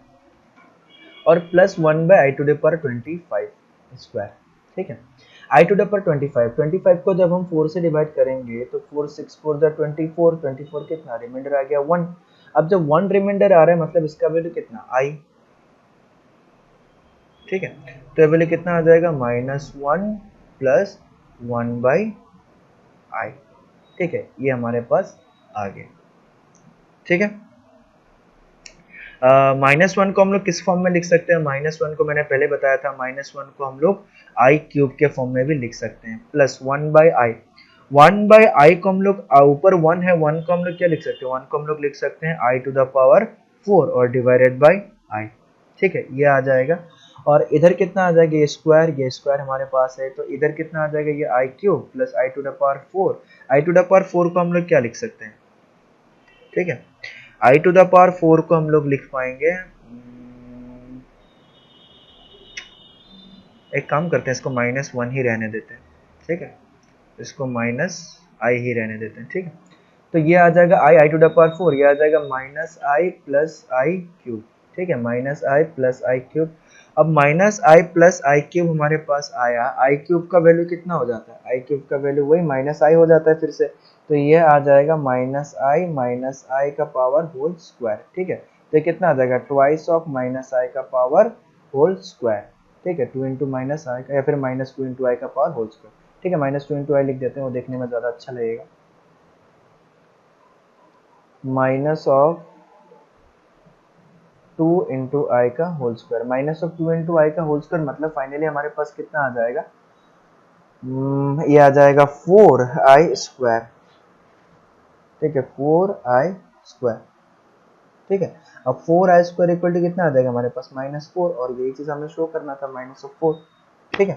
और plus 1 by i to the power 25 square. ठीक है, आई टू द पावर 25 को जब हम 4 से डिवाइड करेंगे तो 4 6 4 द 24, 24 कितना, रिमाइंडर आ गया 1। अब जब 1 रिमाइंडर आ रहा है मतलब इसका वैल्यू कितना, आई। ठीक है, तो वैल्यू कितना आ जाएगा, -1 प्लस 1 बाई आई। ठीक है, ये हमारे पास आ गया। ठीक है। -1 को हम लोग किस फॉर्म में लिख सकते हैं? -1 को मैंने पहले बताया था, -1 को हम लोग i क्यूब के फॉर्म में भी लिख सकते हैं, प्लस 1/i। 1/i को हम लोग ऊपर 1 है, 1 को हम लोग क्या लिख सकते हैं? 1 को हम लोग लिख सकते हैं i टू द पावर 4 और डिवाइडेड बाय i। ठीक है, ये आ जाएगा। और इधर कितना आ जाएगा? ये स्क्वायर हमारे पास है, तो इधर कितना आ जाएगा? ये i cube plus i to the power 4। i to the power 4 को हम लोग क्या लिख सकते हैं? ठीक है, i टू द पावर 4 को हम लोग लिख पाएंगे, एक काम करते हैं, इसको -1 ही रहने देते हैं। ठीक है, इसको -i ही रहने देते हैं। ठीक है, तो ये आ जाएगा i टू द पावर 4, ये आ जाएगा -i प्लस i क्यूब। ठीक है, -i प्लस i क्यूब। अब -i प्लस i क्यूब हमारे पास आया, i क्यूब का वैल्यू कितना हो जाता है? i क्यूब का वैल्यू वही -i हो जाता है फिर से, तो ये आ जाएगा -i का पावर होल स्क्वायर। ठीक है, तो ये कितना आ जाएगा? ट्वाइस ऑफ -i का पावर होल स्क्वायर। ठीक है, 2 इंटू -i का, या फिर -2 इंटू i का पावर होल स्क्वायर। ठीक है, -2 इंटू i लिख देते हैं, वो देखने में ज़्यादा अच्छा लगेगा। माइनस ऑफ 2 इंटू आई का whole square, minus of 2 into i का होल स्क्वायर, मतलब फाइनली हमारे पास कितना आ जाएगा? ये आ जाएगा 4i स्क्वायर। ठीक है, 4i स्क्वायर। ठीक है, अब 4i स्क्वायर इक्वल टू कितना आ जाएगा हमारे पास? -4, और यही चीज हमें शो करना था, -4। ठीक है,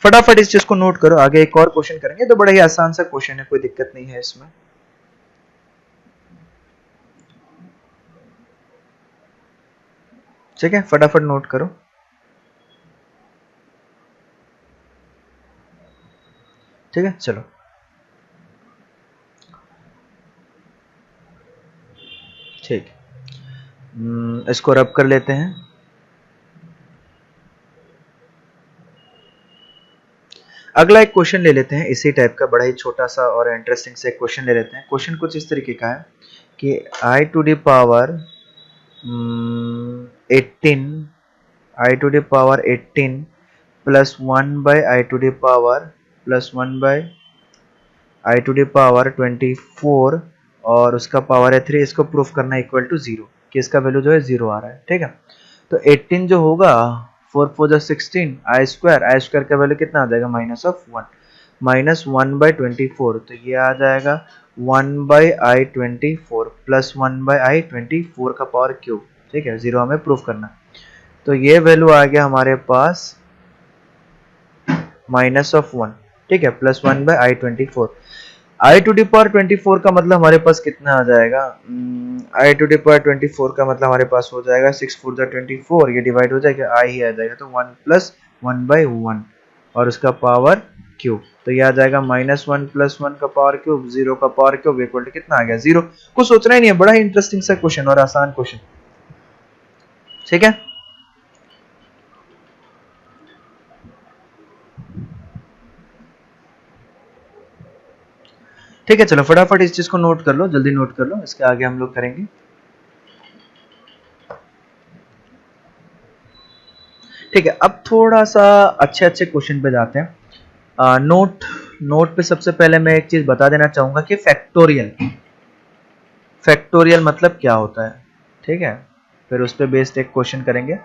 फटाफट इस चीज को नोट करो, आगे एक और क्वेश्चन करेंगे, तो बड़ा ही आसान सा क्वेश्चन है, कोई दिक्कत नहीं है इसमें। ठीक है, फटाफट नोट करो। ठीक है, चलो ठीक, इसको रब कर लेते हैं। अगला एक क्वेश्चन ले लेते हैं इसी टाइप का, बड़ा ही छोटा सा और इंटरेस्टिंग से क्वेश्चन ले लेते हैं। क्वेश्चन कुछ इस तरीके का है कि i to the power 18 i to the power 18 plus 1 by i to the power plus 1 by i to the power 24 और उसका पावर है 3, इसको प्रूफ करना इक्वल टू 0, कि इसका वैल्यू जो है 0 आ रहा है। ठीक है, तो 18 जो होगा 4 4 जो 16, आई स्क्वायर का वैल्यू कितना आ जाएगा? -1, -1/24, तो ये आ जाएगा 1/i24 प्लस 1/i24 का पावर क्यूब। ठीक है, 0 हमें प्रूफ करना, तो ये वैल्यू आ गया हमारे पास -1। ठीक है, plus 1/i24। i to the power 24 का मतलब हमारे पास कितना आ जाएगा? i टू द पावर 24 का मतलब हमारे पास हो जाएगा 6 4 जा 24, ये डिवाइड हो जाएगा, i ही आ जाएगा, तो 1 प्लस 1/1 और उसका पावर क्यूब, तो ये आ जाएगा -1 प्लस 1 का पावर क्यूब, 0 का पावर क्यूब इक्वल टू कितना आ गया? 0। कुछ सोचना ही नहीं है, बड़ा ही इंटरेस्टिंग सा क्वेश्चन और आसान क्वेश्चन। ठीक है, ठीक है, चलो फटाफट इस चीज को नोट कर लो, जल्दी नोट कर लो, इसके आगे हम लोग करेंगे। ठीक है, अब थोड़ा सा अच्छे क्वेश्चन पे जाते हैं। नोट पे सबसे पहले मैं एक चीज बता देना चाहूंगा कि फैक्टोरियल मतलब क्या होता है। ठीक है, फिर उस पर बेस्ड एक क्वेश्चन करेंगे।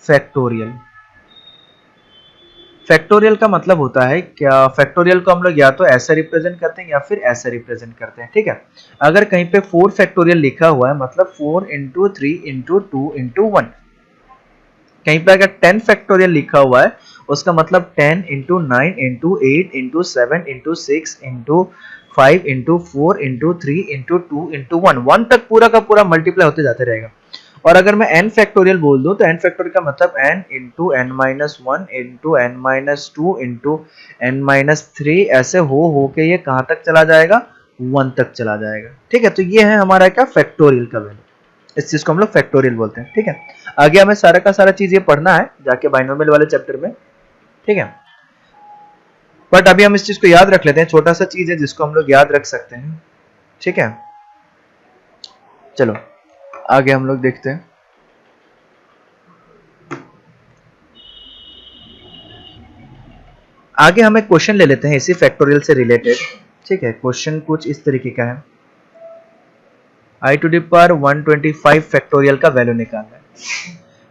फैक्टोरियल फैक्टोरियल का मतलब होता है क्या? फैक्टोरियल को हम लोग या तो ऐसे रिप्रेजेंट करते हैं या फिर ऐसे रिप्रेजेंट करते हैं। ठीक है, अगर कहीं पे 4 फैक्टोरियल लिखा हुआ है मतलब 4 इंटू 3 इंटू 2 इंटू 1, कहीं पे अगर 10 फैक्टोरियल लिखा हुआ है उसका मतलब 10 into 9 into 8 into 7 into 6 into 5 into 4 into 3 into 2 into 1 तक पूरा का पूरा मल्टीप्लाई होते जाते रहेगा। और अगर मैं n फैक्टोरियल बोल दूं तो n फैक्टोरियल का मतलब n into n-1 into n-2 into n-3, ऐसे हो के ये कहां तक चला जाएगा? 1 तक चला जाएगा। ठीक है, तो ये है हमारा क्या? फैक्टोरियल का वैल्यू, इस चीज को हम लोग फैक्टोरियल बोलते हैं। ठीक है, आगे हमें सारा का सारा चीज ये पढ़ना है जाके बाइनोमियल वाले चैप्टर में। ठीक है, बट अभी हम इस चीज को याद रख लेते हैं, छोटा सा चीज है जिसको हम लोग याद रख सकते हैं। ठीक है, चलो आगे हम लोग देखते हैं। आगे हम एक क्वेश्चन ले लेते हैं इसी फैक्टोरियल से रिलेटेड। ठीक है, क्वेश्चन कुछ इस तरीके का है i to the power 125 factorial का वैल्यू निकालना है।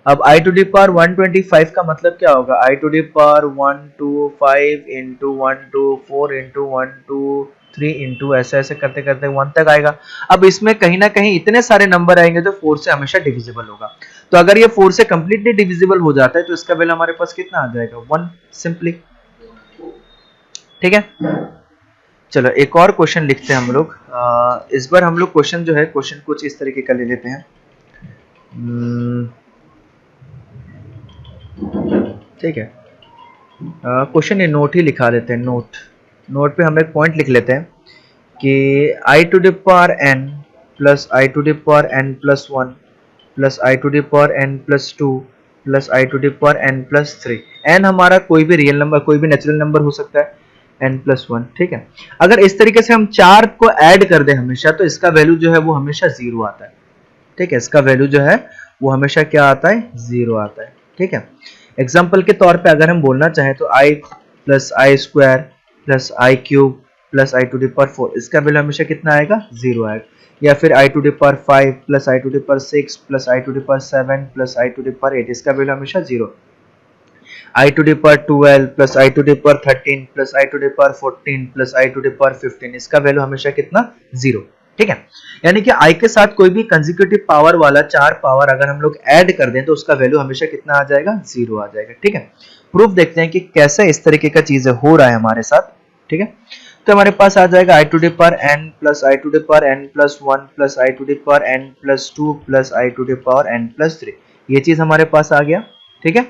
अब i टू द पावर 125 का मतलब क्या होगा, i to the power 125 into 124 into 123 into ऐसे ऐसे करते करते 1 तक आएगा। अब इसमें कहीं ना कहीं इतने सारे नंबर आएंगे जो 4 से हमेशा डिविजिबल होगा। तो अगर ये 4 से कंप्लीटली डिविजिबल हो जाता है तो इसका वैल्यू हमारे पास कितना आ जाएगा, 1 सिंपली। ठीक है, चलो एक और क्वेश्चन लिखते हैं हम लोग। इस बार हम लोग क्वेश्चन जो है, क्वेश्चन कुछ इस तरीके का ले लेते हैं। ठीक है, क्वेश्चन ये नोट ही लिखा देते हैं। नोट पे हम एक पॉइंट लिख लेते हैं कि i to the power n plus i to the power n plus 1 plus i to the power n plus 2 plus i to the power n plus 3। n हमारा कोई भी रियल नंबर, कोई भी नेचुरल नंबर हो सकता है, n प्लस 1। ठीक है, अगर इस तरीके से हम 4 को ऐड कर दें हमेशा, तो इसका वैल्यू जो है वो हमेशा 0 आता है। ठीक है, इसका वैल्यू जो है वो हमेशा क्या आता है, 0 आता है। ठीक है, एग्जाम्पल के तौर पे अगर हम बोलना चाहें तो i plus i square plus i cube plus i to the power 4, इसका वैल्यू हमेशा कितना आएगा, 0 आएगा। या फिर i to the power 5 plus i to the power 6 plus i to the power 7 plus i to the power 8, इसका वैल्यू हमेशा 0। i to the power 12 plus i to the power 13 plus i to the power 14 plus i to the power 15, इसका वैल्यू हमेशा कितना, 0। ठीक है, यानी कि i के साथ कोई भी कंसेक्यूटिव पावर वाला 4 पावर अगर हम लोग ऐड कर दें तो उसका वैल्यू हमेशा कितना आ जाएगा, 0 आ जाएगा। ठीक है, प्रूफ देखते हैं कि कैसे इस तरीके का चीजें हो रहा है हमारे साथ। ठीक है, तो हमारे पास आ जाएगा i to the power n plus i to the power n plus 1 plus i to the power n plus 2 plus i to the power n plus 3, ये चीज हमारे पास आ गया। ठीक है,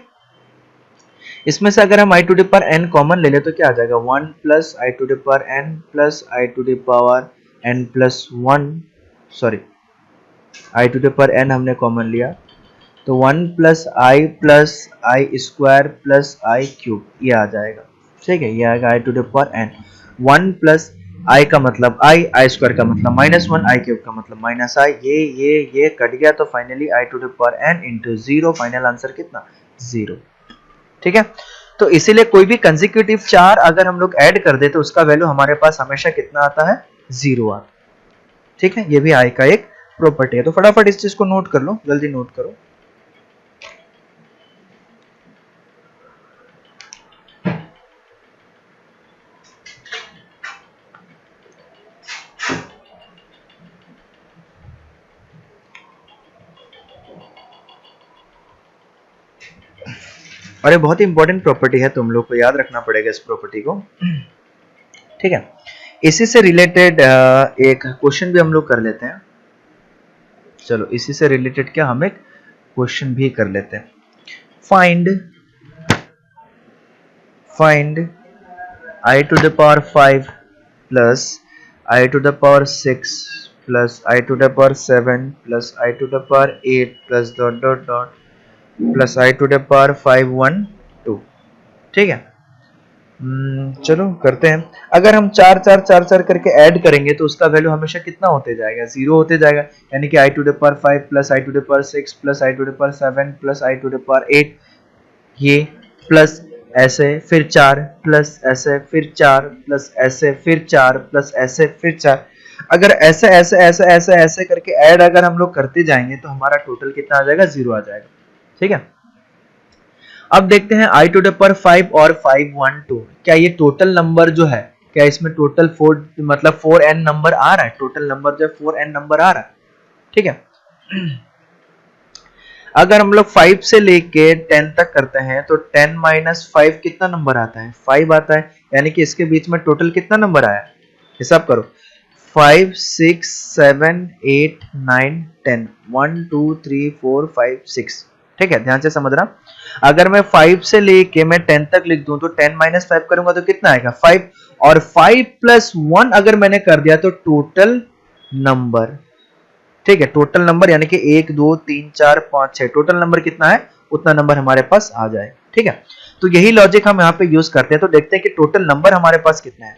इसमें से अगर हम i to the power n common ले ले तो क्या आ जाएगा, 1 plus i to the power n plus i to the power n plus 1, sorry i to the power n हमने कॉमन लिया तो 1 plus i square plus i cube, ये आ जाएगा। ठीक है, ये आएगा i to the power n। 1 plus i का मतलब i स्क्वायर का मतलब -1, i क्यूब का मतलब -i, ये कट गया तो finally i to the power n into 0, final answer कितना, 0। ठीक है, तो इसीलिए कोई भी कंसेक्यूटिव 4 अगर हम लोग ऐड कर दे तो उसका वैल्यू हमारे पास हमेशा कितना आता है, 0 आता है। ठीक है, ये भी i का एक प्रॉपर्टी है। तो फटाफट इस चीज को नोट कर लो, जल्दी नोट करो। और ये बहुत ही इंपॉर्टेंट प्रॉपर्टी है, तुम लोग को याद रखना पड़ेगा इस प्रॉपर्टी को। ठीक है, इसी से रिलेटेड एक क्वेश्चन भी हम लोग कर लेते हैं। चलो इसी से रिलेटेड क्या हम एक क्वेश्चन भी कर लेते हैं। Find i to the power 5 plus i to the power 6 plus i to the power 7 plus i to the power 8 plus dot dot dot plus i to the power 5 1 2। ठीक है, चलो करते हैं। अगर हम 4 4 4 4 करके ऐड करेंगे तो उसका वैल्यू हमेशा कितना होते जाएगा, 0 होते जाएगा। यानी कि i to the power 5 plus i to the power 6 plus i to the power 7 plus i to the power 8, ये प्लस ऐसे फिर 4 प्लस ऐसे फिर 4 प्लस ऐसे फिर 4 प्लस ऐसे फिर 4, अगर ऐसे ऐसे ऐसे ऐसे ऐसे करके ऐड अगर हम लोग करते जाएंगे तो हमारा टोटल कितना आ जाएगा, 0 आ जाएगा। ठीक है, अब देखते हैं i टू द पावर 5 और 5 1 2, क्या ये टोटल नंबर जो है, क्या इसमें टोटल 4 मतलब 4n नंबर आ रहा है, टोटल नंबर जो है 4n नंबर आ रहा है। ठीक है, अगर हम लोग 5 से लेके 10 तक करते हैं तो 10 माइनस 5 कितना नंबर आता है, 5 आता है। यानी कि इसके बीच में टोटल कितना नंबर आया, हिसाब करो, 5 6 7 8 9 10, 1 2 3 4 5 6। ठीक है, ध्यान से समझना। अगर मैं 5 से लेके मैं 10 तक लिख दूं तो 10 माइनस 5 करूंगा तो कितना आएगा, 5, और 5 प्लस 1 अगर मैंने कर दिया तो टोटल नंबर। ठीक है, टोटल नंबर यानी कि 1 2 3 4 5 6, टोटल नंबर कितना है उतना नंबर हमारे पास आ जाए। ठीक है, तो यही लॉजिक हम यहाँ पे यूज करते हैं। तो देखते हैं कि टोटल नंबर हमारे पास कितना है।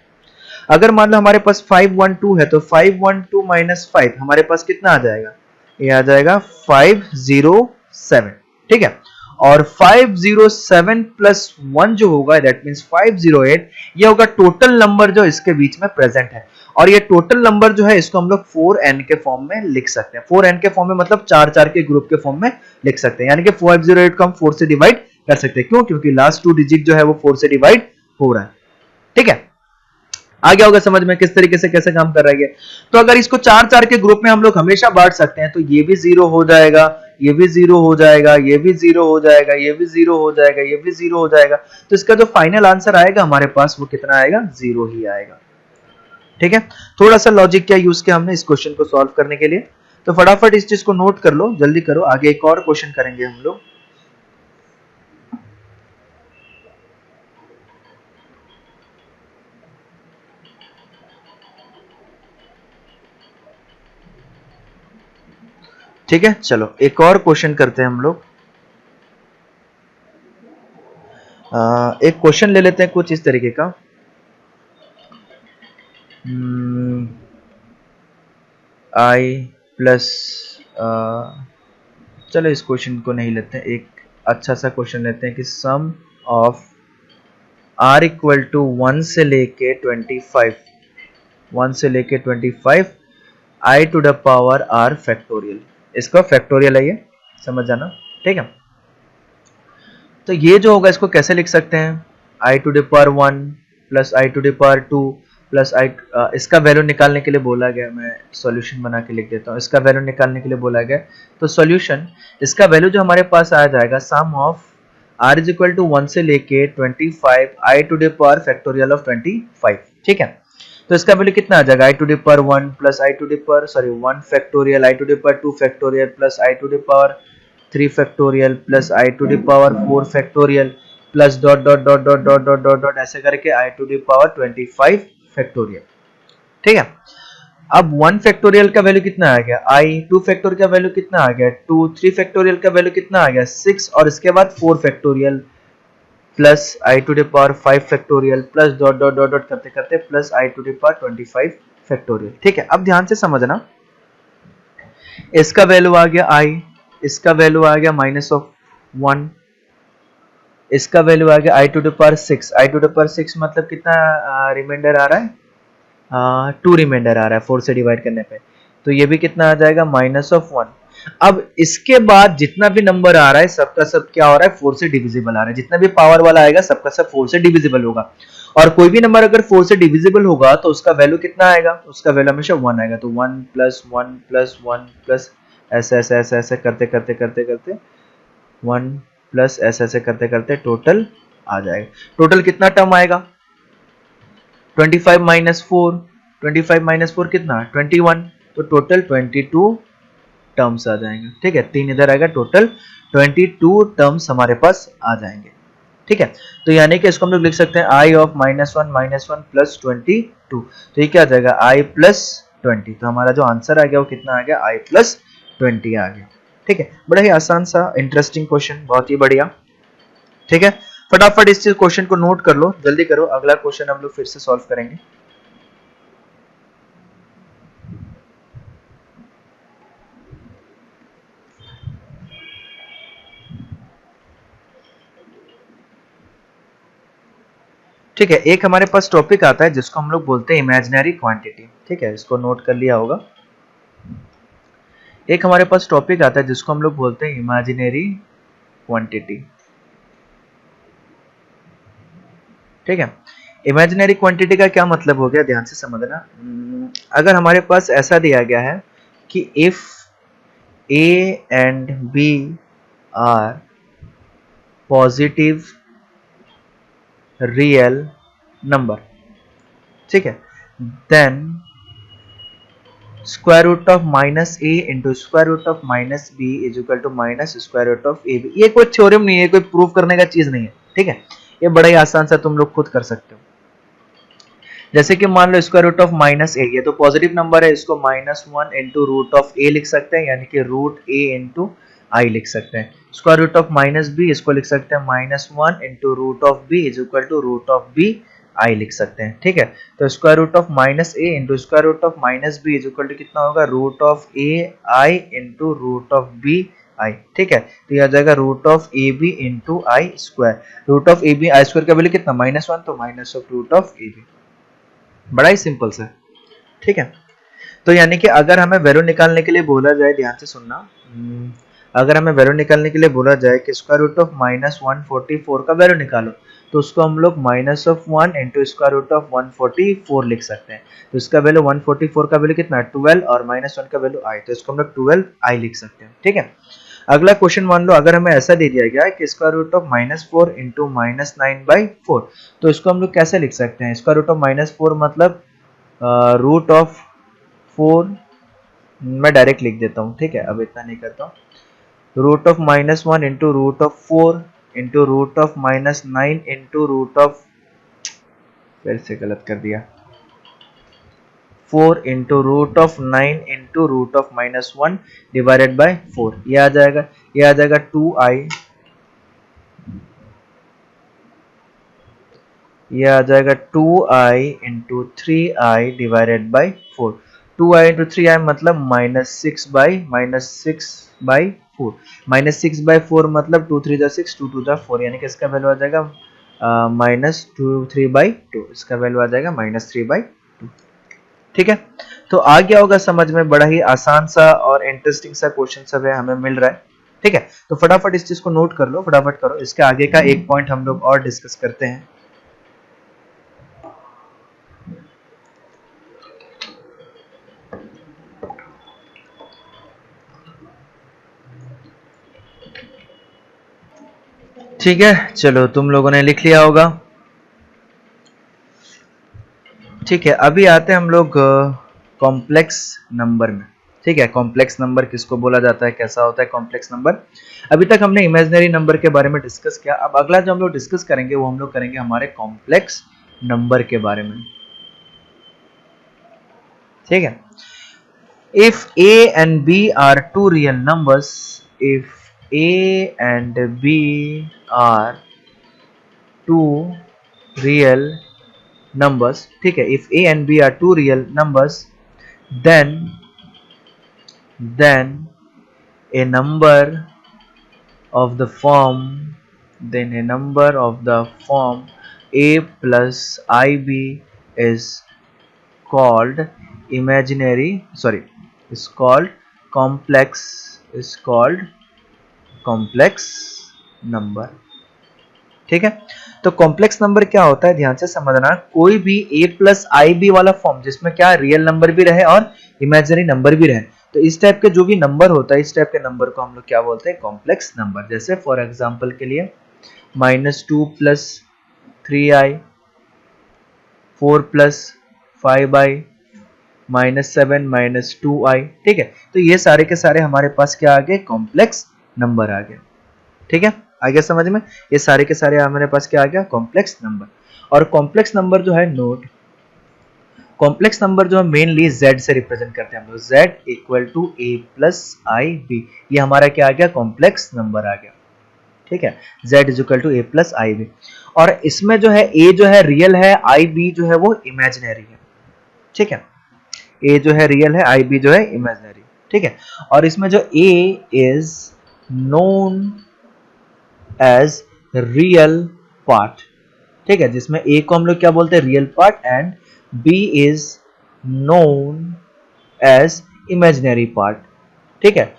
अगर मान लो हमारे पास 5 1 2 है तो 5 1 2 माइनस 5 हमारे पास कितना आ जाएगा, ये आ जाएगा 507। ठीक है, और 507 प्लस 1 जो होगा दैट मींस 508, ये होगा टोटल नंबर जो इसके बीच में प्रेजेंट है। और ये टोटल नंबर जो है इसको हम लोग 4n के फॉर्म में लिख सकते हैं। 4n के फॉर्म में मतलब 4 के ग्रुप के फॉर्म में लिख सकते हैं, यानी कि 508 को हम 4 से डिवाइड कर सकते हैं। क्यों? क्योंकि लास्ट 2 डिजिट जो है वो 4 से डिवाइड हो रहा है। ठीक है, आ गया होगा समझ में किस तरीके से कैसे काम कर रहा है। तो अगर इसको 4 के ग्रुप में हम लोग हमेशा बांट सकते हैं तो ये भी 0 हो जाएगा, ये भी 0 हो जाएगा, ये भी 0 हो जाएगा, ये भी 0 हो जाएगा, ये भी 0 हो जाएगा। तो इसका जो फाइनल आंसर आएगा हमारे पास वो कितना आएगा? 0 ही आएगा। ठीक है, थोड़ा सा लॉजिक क्या यूज किया हमने इस क्वेश्चन को सॉल्व करने के लिए। तो फटाफट इस चीज को नोट कर लो, जल्दी करो, आगे एक और क्वेश्चन करेंगे हम लोग। ठीक है, चलो एक और क्वेश्चन करते हैं हम लोग। एक क्वेश्चन ले लेते हैं कुछ इस तरीके का। आई प्लस, चलो इस क्वेश्चन को नहीं लेते हैं, एक अच्छा सा क्वेश्चन लेते हैं कि sum of r equal to 1 से लेके 25, 1 से लेके 25 i to the power r factorial. इसका फैक्टोरियल है ये, समझ जाना। ठीक है, तो ये जो होगा इसको कैसे लिख सकते हैं? i to the power 1 plus i to the power 2 plus i, इसका वैल्यू निकालने के लिए बोला गया, मैं सॉल्यूशन बना के लिख देता हूँ। इसका वैल्यू निकालने के लिए बोला गया, तो सॉल्यूशन, इसका वैल्यू जो हमारे पास आ जाएगा sum of r is equal to 1 से लेके 25 i to the power factorial of 25। ठीक है, तो इसका वैल्यू कितना आ जाएगा? i to the power 1 plus i to the power 1 factorial i to the power 2 factorial plus i to the power 3 factorial plus i to the power 4 factorial plus dot dot dot dot dot dot dot dot ऐसे करके i to the power 25 factorial. ठीक है, अब 1 फैक्टोरियल का वैल्यू कितना आ गया? i, 2 फैक्टोरियल का वैल्यू कितना आ गया? 2, 3 फैक्टोरियल का वैल्यू कितना आ गया? 6, और इसके बाद 4 factorial plus i to the power 5 factorial plus dot dot dot dot करते करते plus i to the power 25 factorial. ठीक है, अब ध्यान से समझना, इसका वैल्यू आ गया i, इसका वैल्यू आ गया माइनस ऑफ 1, इसका वैल्यू आ गया i to the power 6, i to the power 6 मतलब कितना रिमाइंडर आ रहा है? 2 रिमाइंडर आ रहा है 4 से डिवाइड करने पे, तो ये भी कितना आ जाएगा? Minus of 1। अब इसके बाद जितना भी नंबर आ रहा है सबका सब क्या हो रहा है? 4 से डिविजिबल आ रहा है। जितना भी पावर वाला आएगा सबका सब 4 से डिविजिबल होगा, और कोई भी नंबर अगर 4 से डिविजिबल होगा तो उसका वैल्यू कितना आएगा? उसका वैल्यू हमेशा 1 आएगा। तो 1 प्लस 1 प्लस 1 प्लस ऐसे ऐसे ऐसे ऐसे करते करते करते करते 1 प्लस ऐसे ऐसे करते करते टोटल आ जाएगा। टोटल कितना टर्म आएगा? 25 माइनस 4, 25 माइनस 4 कितना? 21, तो टोटल 22 टर्म्स आ जाएंगे। ठीक है, 3 इधर आएगा, टोटल 22 टर्म्स हमारे पास आ जाएंगे। ठीक है, तो यानी कि इसको हम लोग लिख सकते हैं i ऑफ -1 प्लस 22, तो ये क्या आ जाएगा? i plus 20। तो हमारा जो आंसर आ गया वो कितना आ गया? i प्लस 20 आ गया। ठीक है, बड़ा ही आसान सा इंटरेस्टिंग क्वेश्चन, बहुत ही बढ़िया। ठीक है, फटाफट इस चीज क्वेश्चन को नोट कर लो, जल्दी करो, अगला क्वेश्चन हम लोग फिर से सॉल्व करेंगे। ठीक है, एक हमारे पास टॉपिक आता है जिसको हम लोग बोलते हैं इमेजिनरी क्वांटिटी। ठीक है, इसको नोट कर लिया होगा। एक हमारे पास टॉपिक आता है जिसको हम लोग बोलते हैं इमेजिनरी क्वांटिटी। ठीक है, इमेजिनरी क्वांटिटी का क्या मतलब हो गया, ध्यान से समझना। अगर हमारे पास ऐसा दिया गया है कि if a and b are positive real number, ठीक है, then square root of minus a into square root of minus b is equal to minus square root of a b. ये कोई थ्योरम नहीं है, कोई प्रूव करने का चीज नहीं है। ठीक है, ये बड़ा ही आसान सा तुम लोग खुद कर सकते हो। जैसे कि मान लो स्क्वायर रूट ऑफ माइनस ए, ये तो पॉजिटिव नंबर है, इसको -1 इंटू रूट ऑफ ए लिख सकते हैं, यानी कि रूट ए इंटू आई लिख सकते हैं। Square root of minus b, इसको लिख सकते हैं -1 into root of b is equal to root of b i लिख सकते हैं। ठीक है, तो square root of minus a into square root of minus b is equal to कितना होगा? Root of a i into root of b i. ठीक है, तो यह आ जाएगा root of a b into i square. Root of a b i square का वैल्यू कितना? -1, तो minus of root of a b. बड़ा ही सिंपल सा। ठीक है। तो यानी कि अगर हमें वैल्यू निकालने के लिए बोला जाए, ध्यान से सुनना, अगर हमें वैल्यू निकालने के लिए बोला जाए कि स्क्वायर रूट ऑफ -144 का वैल्यू निकालो, तो उसको हम लोग -1 इंटू स्क्वायर रूट ऑफ 144 लिख सकते हैं। तो इसका वैल्यू 144 का वैल्यू कितना है 12 और -1 का वैल्यू i, तो इसको हम लोग 12i लिख सकते हैं। ठीक है। अगला क्वेश्चन मान लो अगर हमें ऐसा दे दिया गया है कि स्क्वायर रूट ऑफ -4 इंटू -9/4, तो इसको हम लोग कैसे लिख सकते हैं? स्क्वायर रूट ऑफ -4 मतलब रूट ऑफ 4, मैं डायरेक्ट लिख देता हूँ, ठीक है, अब इतना नहीं करता हूँ। Root of -1 into root of 4 into root of -9 into root of, फिर से गलत कर दिया, 4 into root of 9 into root of -1 divided by 4, ये आ जाएगा 2i, ये आ जाएगा 2i into 3i divided by 4। 2i into 3i मतलब -6/4, -6/4 मतलब 2 3 जा 6, 2 2 जा 4, यानी कि इसका वैल्यू आ जाएगा -3/2, इसका वैल्यू आ जाएगा -3/2। ठीक है। तो आ गया होगा समझ में, बड़ा ही आसान सा और इंटरेस्टिंग सा क्वेश्चन सब है हमें मिल रहा है। ठीक है। तो फटाफट इस चीज को नोट कर लो, फटाफट करो। इसके आगे का एक पॉइंट हम लोग और डिस्कस करते हैं। ठीक है, चलो तुम लोगों ने लिख लिया होगा। ठीक है, अभी आते हैं हम लोग कॉम्प्लेक्स नंबर में। ठीक है, कॉम्प्लेक्स नंबर किसको बोला जाता है, कैसा होता है कॉम्प्लेक्स नंबर। अभी तक हमने इमेजिनरी नंबर के बारे में डिस्कस किया। अब अगला जो हम लोग डिस्कस करेंगे वो हम लोग करेंगे हमारे कॉम्प्लेक्स नंबर के बारे में। ठीक है। If a and b are two real numbers, if a and b are two real numbers, ठीक है, if a and b are two real numbers, then a number of the form a plus ib is called imaginary, sorry, is called complex number। ठीक है। तो कॉम्प्लेक्स नंबर क्या होता है, ध्यान से समझना। कोई भी a प्लस आई बी वाला फॉर्म जिसमें क्या रियल नंबर भी रहे और इमेजिनरी नंबर भी रहे, तो इस टाइप के जो भी नंबर होता है, इस टाइप के नंबर को हम लोग क्या बोलते हैं, कॉम्प्लेक्स नंबर। जैसे फॉर एग्जांपल के लिए -2 plus 3i, 4 plus 5i, -7 minus 2i। ठीक है। तो ये सारे के सारे हमारे पास क्या आ गए, कॉम्प्लेक्स नंबर आ गए। ठीक है, आ गया समझ में। ये सारे के सारे हमारे पास क्या आ गया, कॉम्प्लेक्स नंबर। और कॉम्प्लेक्स नंबर जो है, नोट, कॉम्प्लेक्स नंबर जो है मेनली z से रिप्रेजेंट करते हैं हम लोग। z equal to a plus i b, ये हमारा क्या आ गया, कॉम्प्लेक्स नंबर आ गया। ठीक है, z is equal to a plus i b. और इसमें जो है a जो है रियल है, आई बी जो है वो इमेजिनरी है। ठीक है, a जो है रियल है, आई बी जो है इमेजिनरी। ठीक है। और इसमें जो a is known as real part, ठीक है, जिसमें a को हम लोग क्या बोलते हैं, real part, and b is known as imaginary part. ठीक है।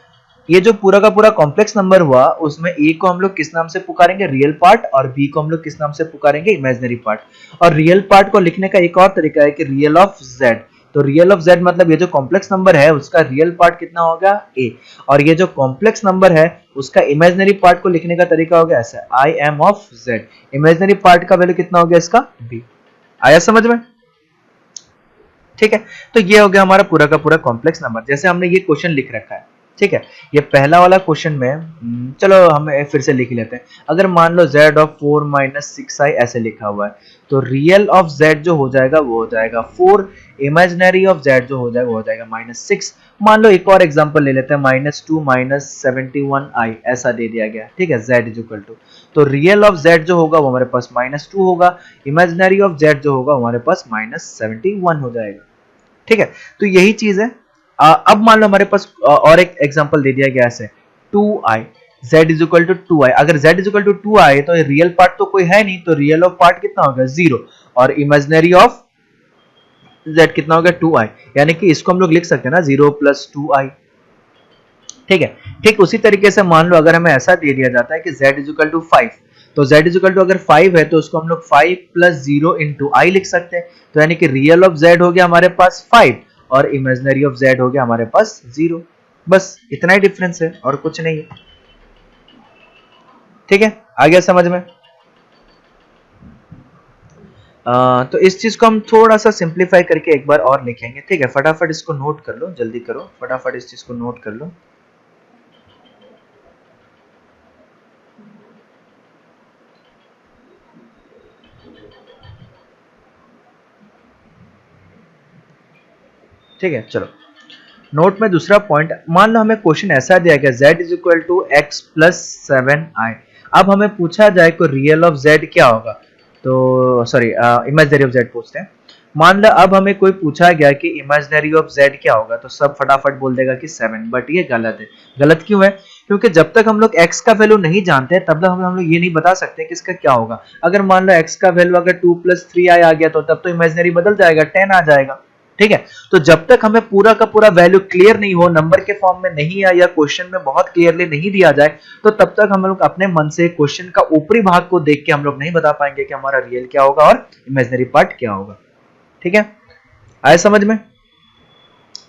ये जो पूरा का पूरा कॉम्प्लेक्स नंबर हुआ, उसमें a को हम लोग किस नाम से पुकारेंगे, रियल पार्ट, और b को हम लोग किस नाम से पुकारेंगे, इमेजिनरी पार्ट। और रियल पार्ट को लिखने का एक और तरीका है कि रियल ऑफ z। तो रियल ऑफ z मतलब ये जो कॉम्प्लेक्स नंबर है उसका रियल पार्ट कितना होगा, a, और ये जो कॉम्प्लेक्स नंबर है उसका इमेजिनरी पार्ट को लिखने का तरीका हो गया ऐसा, I am of z। Imaginary part का वैल्यू कितना हो गया इसका, b। आया समझ में। ठीक है। तो ये हो गया हमारा पूरा का पूरा कॉम्प्लेक्स नंबर। जैसे हमने ये क्वेश्चन लिख रखा है, ठीक है, ये पहला वाला क्वेश्चन में, चलो हम फिर से लिख लेते हैं। अगर मान लो z ऑफ 4 माइनस 6i ऐसे लिखा हुआ है, तो रियल ऑफ z जो हो जाएगा वो हो जाएगा 4, इमेजिनरी ऑफ z जो हो जाएगा वो हो जाएगा -6। मान लो एक और एग्जांपल ले लेते हैं, -2 माइनस 71i ऐसा दे दिया गया। ठीक है, z इज इक्वल टू, तो रियल ऑफ z जो होगा वो हमारे पास -2 होगा, इमेजिनरी ऑफ z जो होगा हमारे पास -71 हो जाएगा। ठीक है। तो यही चीज है। अब मान लो हमारे पास और एक एग्जांपल दे दिया गया है 2i, z is equal to 2i। अगर z is equal to 2i तो रियल पार्ट तो कोई है नहीं, तो रियल ऑफ पार्ट कितना होगा, 0, और इमेजिनरी ऑफ z कितना हो गया 2i, यानी कि इसको हम लोग लिख सकते हैं ना 0 + 2i। ठीक है, ठीक उसी तरीके से मान लो अगर हमें ऐसा दे दिया जाता है कि z = 5, तो z = अगर 5 है तो उसको हम लोग 5 + 0 × i लिख सकते हैं। तो यानी कि रियल ऑफ z हो गया हमारे पास 5 और इमेजिनरी ऑफ z हो गया हमारे पास 0। बस इतना ही डिफरेंस है और कुछ नहीं है। ठीक है, आ गया समझ में? तो इस चीज को हम थोड़ा सा सिंप्लीफाई करके एक बार और लिखेंगे। ठीक है, फटाफट इसको नोट कर लो, जल्दी करो, फटाफट इस चीज को नोट कर लो। ठीक है, चलो नोट में दूसरा पॉइंट, मान लो हमें क्वेश्चन ऐसा दिया गया z = x + 7i। अब हमें पूछा जाए कि रियल ऑफ z क्या होगा, तो सॉरी इमेजिनरी ऑफ z पूछते हैं। मान लो अब हमें कोई पूछा गया कि इमेजिनरी ऑफ z क्या होगा, तो सब फटाफट बोल देगा कि 7, बट ये गलत है। गलत क्यों है? क्योंकि जब तक हम लोग x का वैल्यू नहीं जानते तब तक हम लोग ये नहीं बता सकते कि इसका क्या होगा। अगर मान लो x का वैल्यू अगर 2 + 3i आ गया तो तब तो इमेजिनरी बदल जाएगा, 10 आ जाएगा। ठीक है, तो जब तक हमें पूरा का पूरा वैल्यू क्लियर नहीं हो, नंबर के फॉर्म में नहीं आया या क्वेश्चन में बहुत क्लियरली नहीं दिया जाए, तो तब तक हम लोग अपने मन से क्वेश्चन का ऊपरी भाग को देख के हम लोग नहीं बता पाएंगे कि हमारा रियल क्या होगा और इमेजिनरी पार्ट क्या होगा। ठीक है, आया समझ में?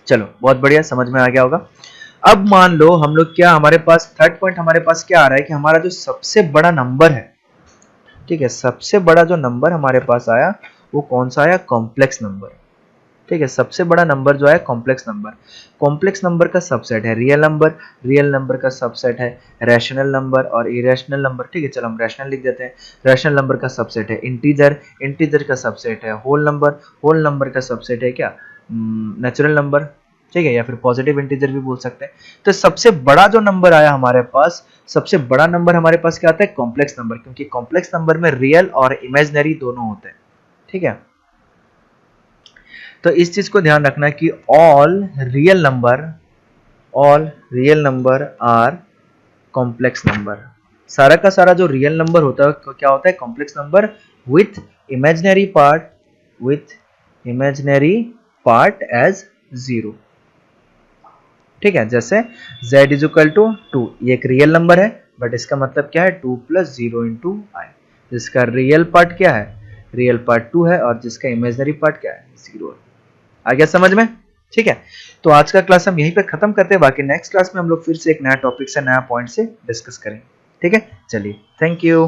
चलो बहुत बढ़िया, समझ में आ गया होगा। अब मान लो हम लोग क्या, हमारे पास थर्ड पॉइंट हमारे पास क्या आ रहा है कि हमारा जो सबसे बड़ा नंबर है, ठीक है, सबसे बड़ा जो नंबर हमारे पास आया वो कौन सा आया? Complex number. ठीक है, सबसे बड़ा नंबर जो है कॉम्प्लेक्स नंबर। कॉम्प्लेक्स नंबर का सबसेट है रियल नंबर, रियल नंबर का सबसेट है रैशनल नंबर और इरेशनल नंबर। ठीक है, चलो हम रैशनल लिख देते हैं। रैशनल नंबर का सबसेट है इंटीजर, इंटीजर का सबसेट है होल नंबर, होल नंबर का सबसेट है क्या? Natural number. ठीक है, या फिर पॉजिटिव इंटीजर भी बोल सकते हैं। तो सबसे बड़ा जो नंबर आया हमारे पास, सबसे बड़ा नंबर हमारे पास क्या आता है? कॉम्प्लेक्स नंबर, क्योंकि कॉम्प्लेक्स नंबर में रियल और इमेजिनरी दोनों होते हैं। ठीक है, तो इस चीज को ध्यान रखना कि all real number are complex number. सारा का सारा जो रियल नंबर होता है क्या होता है? Complex number with imaginary part as 0। ठीक है, जैसे z = 2, ये एक रियल नंबर है, बट इसका मतलब क्या है? 2 + 0 × i, जिसका रियल पार्ट क्या है? रियल पार्ट 2 है और जिसका इमेजिनरी पार्ट क्या है? 0 है। आ गया समझ में? ठीक है, तो आज का क्लास हम यहीं पे खत्म करते हैं, बाकी नेक्स्ट क्लास में हम लोग फिर से एक नया टॉपिक से, नया पॉइंट से डिस्कस करेंगे। ठीक है, चलिए, थैंक यू।